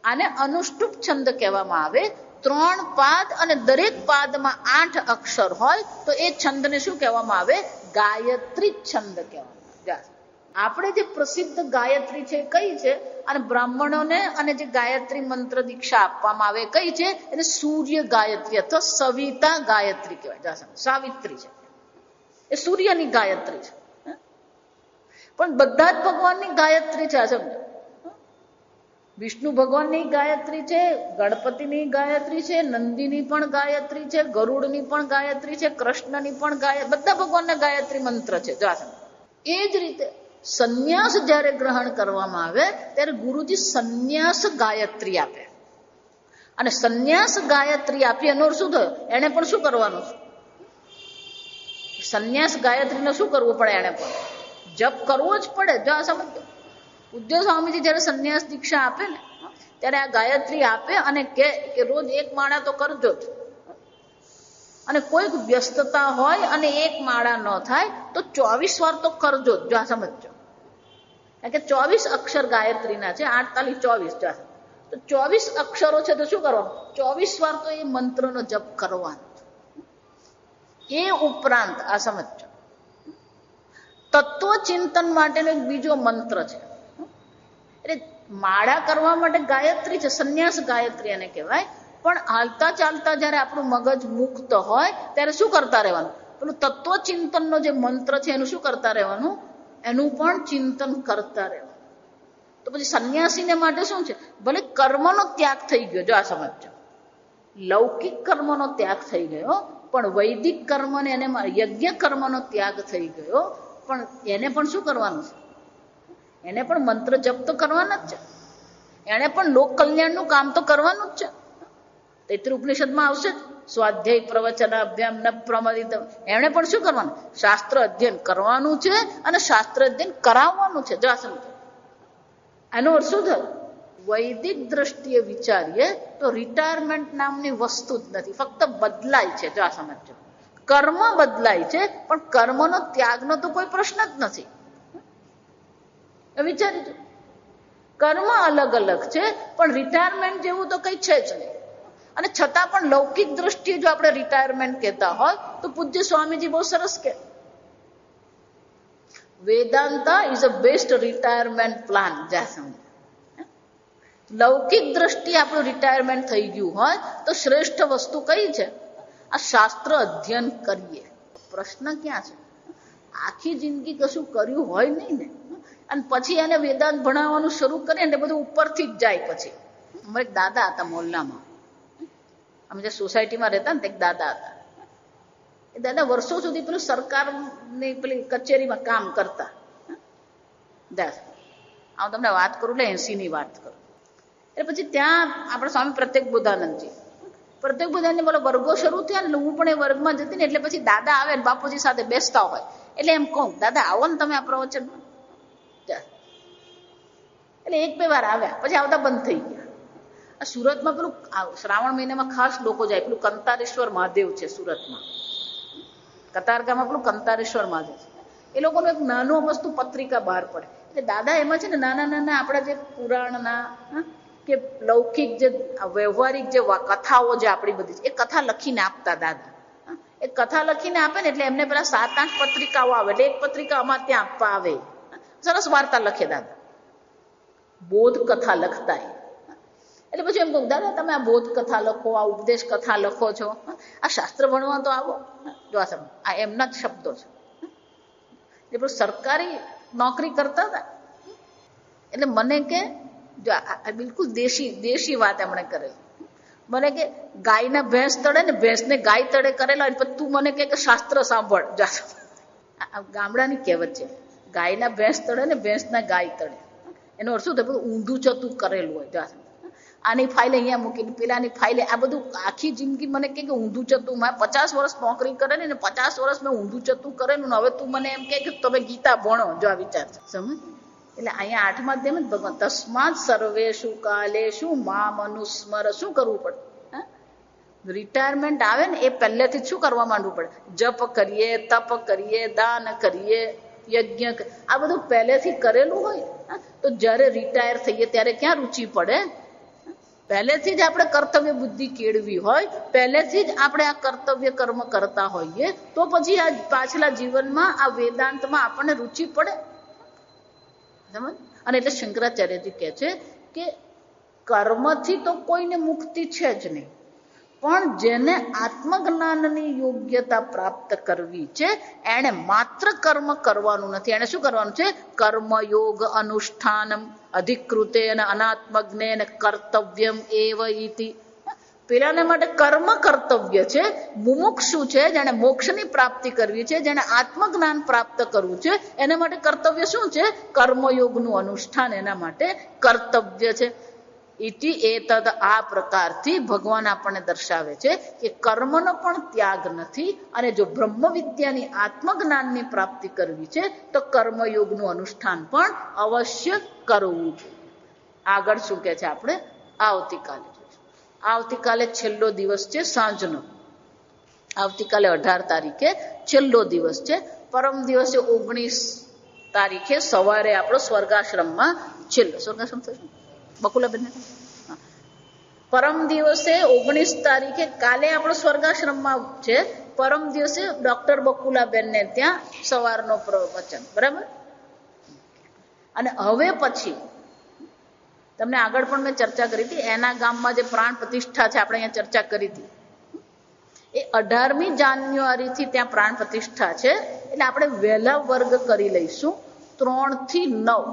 Speaker 1: આને અનુષ્ટુપ છંદ કહેવામાં આવે. 3 પાદ અને દરેક પાદમાં 8 અક્ષર હોય તો એ છંદને શું કહેવામાં આવે? ગાયત્રી છંદ કહેવામાં આવે. આપણે જે પ્રસિદ્ધ ગાયત્રી છે કઈ છે? અને બ્રાહ્મણોને અને જે ગાયત્રી મંત્ર દીક્ષા આપવામાં આવે કઈ છે? એને સૂર્ય ગાયત્રી અથવા સવિતા ગાયત્રી કહેવાય. સાવિત્રી છે, એ સૂર્યની ગાયત્રી છે. પણ બધા જ ભગવાનની ગાયત્રી છે. આ સમજો, વિષ્ણુ ભગવાનની ગાયત્રી છે, ગણપતિની ગાયત્રી છે, નંદીની પણ ગાયત્રી છે, ગરુડની પણ ગાયત્રી છે, કૃષ્ણની પણ ગાયત્રી, બધા ભગવાનના ગાયત્રી મંત્ર છે. એ જ રીતે સંન્યાસ જ્યારે ગ્રહણ કરવામાં આવે ત્યારે ગુરુજી સંન્યાસ ગાયત્રી આપે. અને સંન્યાસ ગાયત્રી આપી એનો શું થયો? એને પણ શું કરવાનું છે? સંન્યાસ ગાયત્રીને શું કરવું પડે? એને પણ જપ કરવો જ પડે. જો આ સમજો, ઉદ્યોગ સ્વામીજી જયારે સંન્યાસ દીક્ષા આપે ને ત્યારે આ ગાયત્રી આપે અને કે રોજ 1 માળા તો કરજો જ. અને કોઈક વ્યસ્તતા હોય અને 1 માળા ન થાય તો 24 વાર તો કરજો જ. જો આ સમજો, કારણ કે 24 અક્ષર ગાયત્રીના છે, 8 × 24. તો 24 અક્ષરો છે તો શું કરવાનું? 24 વાર તો એ મંત્રનો જપ કરવાનો. એ ઉપરાંત આ સમજો, તત્વચિંતન માટેનો એક બીજો મંત્ર છે. એટલે માળા કરવા માટે ગાયત્રી છે, સંન્યાસ ગાયત્રી એને કહેવાય. પણ હાલતા ચાલતા જયારે આપણું મગજ મુક્ત હોય ત્યારે શું કરતા રહેવાનું? પેલું તત્વચિંતનનો જે મંત્ર છે એનું શું કરતા રહેવાનું? એનું પણ ચિંતન કરતા રહેવાનું. તો પછી સંન્યાસીને માટે શું છે? ભલે કર્મનો ત્યાગ થઈ ગયો, જો આ સમજો, લૌકિક કર્મનો ત્યાગ થઈ ગયો, પણ વૈદિક કર્મને એને યજ્ઞ કર્મનો ત્યાગ થઈ ગયો, પણ એને પણ શું કરવાનું છે? એને પણ મંત્ર જપ તો કરવાના જ છે. એને પણ લોક કલ્યાણનું કામ તો કરવાનું જ છે. તૈત્રીય ઉપનિષદમાં આવશે જ, સ્વાધ્યાય પ્રવચનાભ્યામ ન પ્રમદિત. એણે પણ શું કરવાનું? શાસ્ત્ર અધ્યયન કરવાનું છે અને શાસ્ત્ર અધ્યયન કરાવવાનું છે. જો આ સમજો, એનો અર્થ શું થયો? વૈદિક દ્રષ્ટિએ વિચારીએ તો રિટાયરમેન્ટ નામની વસ્તુ જ નથી, ફક્ત બદલાય છે. જો આ સમજો, કર્મ બદલાય છે પણ કર્મનો ત્યાગનો તો કોઈ પ્રશ્ન જ નથી. વિચારી જો, કર્મ અલગ અલગ છે પણ રિટાયરમેન્ટ જેવું તો કઈ છે જ નહીં. અને છતાં પણ લૌકિક દ્રષ્ટિએ જો આપણે રિટાયરમેન્ટ કહેતા હોય તો પૂજ્ય સ્વામીજી બહુ સરસ કે Vedanta is a best retirement plan. જ્યાં સમજ લૌકિક દ્રષ્ટિએ આપણું રિટાયરમેન્ટ થઈ ગયું હોય તો શ્રેષ્ઠ વસ્તુ કઈ છે? આ શાસ્ત્ર અધ્યયન કરીએ. પ્રશ્ન ક્યાં છે? આખી જિંદગી કશું કર્યું હોય નહીં ને, અને પછી એને વેદાંત ભણાવવાનું શરૂ કરીએ ને બધું ઉપરથી જ જાય. પછી અમારે એક દાદા હતા મોહલ્લામાં, અમે જે સોસાયટીમાં રહેતા ને એક દાદા હતા. એ દાદા વર્ષો સુધી પેલું સરકારની પેલી કચેરીમાં કામ કરતા. હું તમને વાત કરું એટલે 80 ની વાત કરું. એટલે પછી ત્યાં આપણા સ્વામી પ્રત્યેક બુદ્ધાનંદજી બોલો વર્ગો શરૂ થયા ને હું પણ એ વર્ગમાં જતી ને એટલે પછી દાદા આવે ને બાપુજી સાથે બેસતા હોય એટલે એમ કહું, દાદા આવો ને તમે આ પ્રવચનમાં. એટલે 1-2 વાર આવ્યા, પછી આવતા બંધ થઈ ગયા. આ સુરતમાં પેલું શ્રાવણ મહિનામાં ખાસ લોકો જાય, પેલું કંતારેશ્વર મહાદેવ છે સુરતમાં, કતારગામાં પેલું કંતારેશ્વર મહાદેવ છે. એ લોકોનું એક નાનું વસ્તુ પત્રિકા બહાર પડે એટલે દાદા એમાં છે ને નાના નાના આપણા જે પુરાણના કે લૌકિક જે વ્યવહારિક જે કથાઓ જે આપણી બધી છે એ કથા લખીને આપતા દાદા. એ કથા લખીને આપે ને એટલે એમને પેલા 7-8 પત્રિકાઓ આવે એટલે એક પત્રિકા અમારે ત્યાં આપવા આવે. સરસ વાર્તા લખે દાદા, બોધ કથા લખતા. એટલે પછી એમ કહું, દાદા તમે આ બોધ કથા લખો, આ ઉપદેશ કથા લખો છો, આ શાસ્ત્ર ભણવા તો આવો. જો આ એમના જ શબ્દો છે. એ પેલું સરકારી નોકરી કરતા હતા એટલે મને કે જો બિલકુલ દેશી વાત એમણે કરેલી. મને કે ગાયના ભેંસ તળે ને ભેંસને ગાય તળે કરેલા, પછી તું મને કે શાસ્ત્ર સાંભળ. ગામડાની કહેવત છે, ગાયના ભેંસ તળે ને ભેંસના ગાય તળે. એનો અર્થ શું થાય? ઊંધું ચતું કરેલું હોય. આની ફાઇલ અહીંયા મૂકીને પેલાની ફાઇલે આ બધું આખી જિંદગી મને કે ઊંધું ચતું. મેં 50 વર્ષ નોકરી કરેલી ને 50 વર્ષ મેં ઊંધું ચતું કરેલું ને હવે તું મને એમ કે તમે ગીતા ભણો. જો આ વિચાર છે, સમજ? એટલે અહીંયા 8મા અધ્યાયમાં જ ભગવાન તસ્માત સર્વેષુ કાલેષુ મામ અનુસ્મર. શું કરવું પડે? રિટાયરમેન્ટ આવે ને એ પહેલેથી શું કરવા માંડવું પડે? જપ કરીએ, તપ કરીએ, દાન કરીએ, યજ્ઞ, આ બધું પહેલેથી કરેલું હોય તો જ્યારે રિટાયર થઈએ ત્યારે ક્યાં રુચિ પડે? પહેલેથી જ આપણે કર્તવ્ય બુદ્ધિ કેળવી હોય, પહેલેથી જ આપણે આ કર્તવ્ય કર્મ કરતા હોઈએ તો પછી આ પાછલા જીવનમાં આ વેદાંતમાં આપણને રુચિ પડે. સમજ? અને એટલે શંકરાચાર્યજી કહે છે કે કર્મથી તો કોઈને મુક્તિ છે જ નહીં, પણ જેને આત્મજ્ઞાનની યોગ્યતા પ્રાપ્ત કરવી છે એણે માત્ર કર્મ કરવાનું નથી. એણે શું કરવાનું છે? કર્મયોગ અનુષ્ઠાનમ અધિકૃતેન અનાત્મજ્ઞેન કર્તવ્યમ એવ ઇતિ. પેલાને માટે કર્મ કર્તવ્ય છે. મુમુક્ષુ છે, જેને મોક્ષની પ્રાપ્તિ કરવી છે, જેને આત્મજ્ઞાન પ્રાપ્ત કરવું છે, એના માટે કર્તવ્ય શું છે? કર્મયોગનું અનુષ્ઠાન એના માટે કર્તવ્ય છે. ઇતિ એતદ. આ પ્રકારથી ભગવાન આપણને દર્શાવે છે કે કર્મનો પણ ત્યાગ નથી, અને જો બ્રહ્મ વિદ્યાની આત્મજ્ઞાનની પ્રાપ્તિ કરવી છે તો કર્મયોગનું અનુષ્ઠાન પણ અવશ્ય કરવું જોઈએ. આગળ શું કહે છે આપણે આવતીકાલે જોઈશું. આવતીકાલે છેલ્લો દિવસ છે સાંજનો. આવતીકાલે 18 તારીખે છેલ્લો દિવસ છે. પરમ દિવસે 19 તારીખે સવારે આપણો સ્વર્ગાશ્રમમાં છેલ્લો સ્વર્ગાશ્રમ થશે બકુલાબેન. પરમ દિવસે 19 તારીખે કાલે આપણો સ્વર્ગાશ્રમમાં છે. પરમ દિવસે ડોક્ટર બકુલાબેનને ત્યાં સવારનો પ્રવચન. બરાબર? અને હવે પછી તમને આગળ પણ મેં ચર્ચા કરી હતી, એના ગામમાં જે પ્રાણ પ્રતિષ્ઠા છે આપણે અહીંયા ચર્ચા કરી હતી, એ 18મી જાન્યુઆરીથી ત્યાં પ્રાણ પ્રતિષ્ઠા છે. એટલે આપણે વહેલા વર્ગ કરી લઈશું 3 થી 9.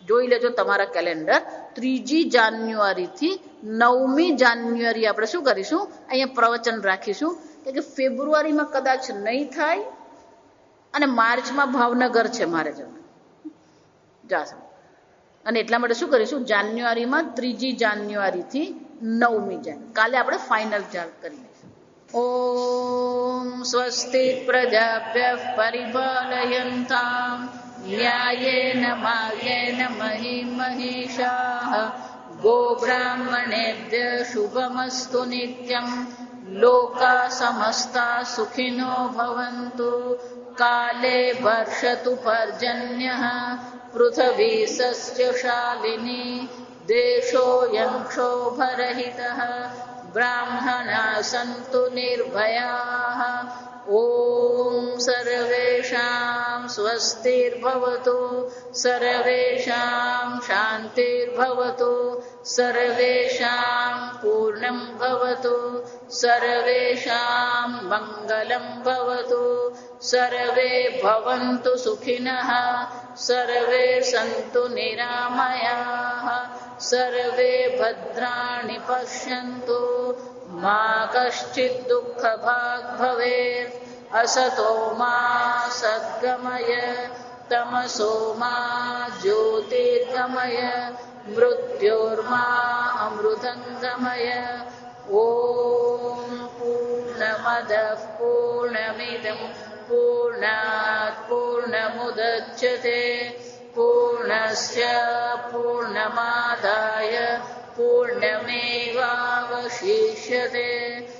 Speaker 1: જોઈ લેજો તમારા કેલેન્ડર. 3જી જાન્યુઆરીથી 9મી જાન્યુઆરી આપણે શું કરીશું? અહીંયા પ્રવચન રાખીશું. કે ફેબ્રુઆરીમાં કદાચ નહીં થાય અને માર્ચમાં ભાવનગર છે મારે જવાનું. જાશું. અને એટલા માટે શું કરીશું? જાન્યુઆરીમાં 3જી જાન્યુઆરીથી 9મી જાન્યુઆરી કાલે આપણે ફાઇનલ કરી લઈશું. ઓમ સ્વસ્તિ પ્રજાભ્યઃ પરિપાલયન્તામ ન્યાયેન માર્ગેણ મહિં મહિષાઃ ગોબ્રાહ્મણેભ્યઃ શુભમસ્તુ નિત્યં લોકા સમસ્તા સુખિનો ભવન્તુ કાલે વર્ષતુ પર્જન્યઃ પૃથ્વી સસ્યશાલિની દેશોऽયં ક્ષોભરહિતઃ ब्राह्मणाः सन्तु निर्भयाः। ॐ सर्वेषां स्वस्तिर्भवतु, सर्वेषां शान्तिर्भवतु, सर्वेषां पूर्णं भवतु, सर्वेषां मङ्गलं भवतु, सर्वे भवन्तु सुखिनः, सर्वे सन्तु निरामयाः, सर्वे भद्राणि पश्यन्तु, मा कश्चित् दुःखभाग् भवेत्। असतो मा सद्गमय, तमसो मा ज्योतिर्गमय, मृत्योर्मा अमृतङ्गमय। ॐ पूर्णमदः पूर्णमिदं पूर्णात् पूर्णमुदच्यते, पूर्णस्य पूर्णमादाय पूर्णमेवावशिष्यते।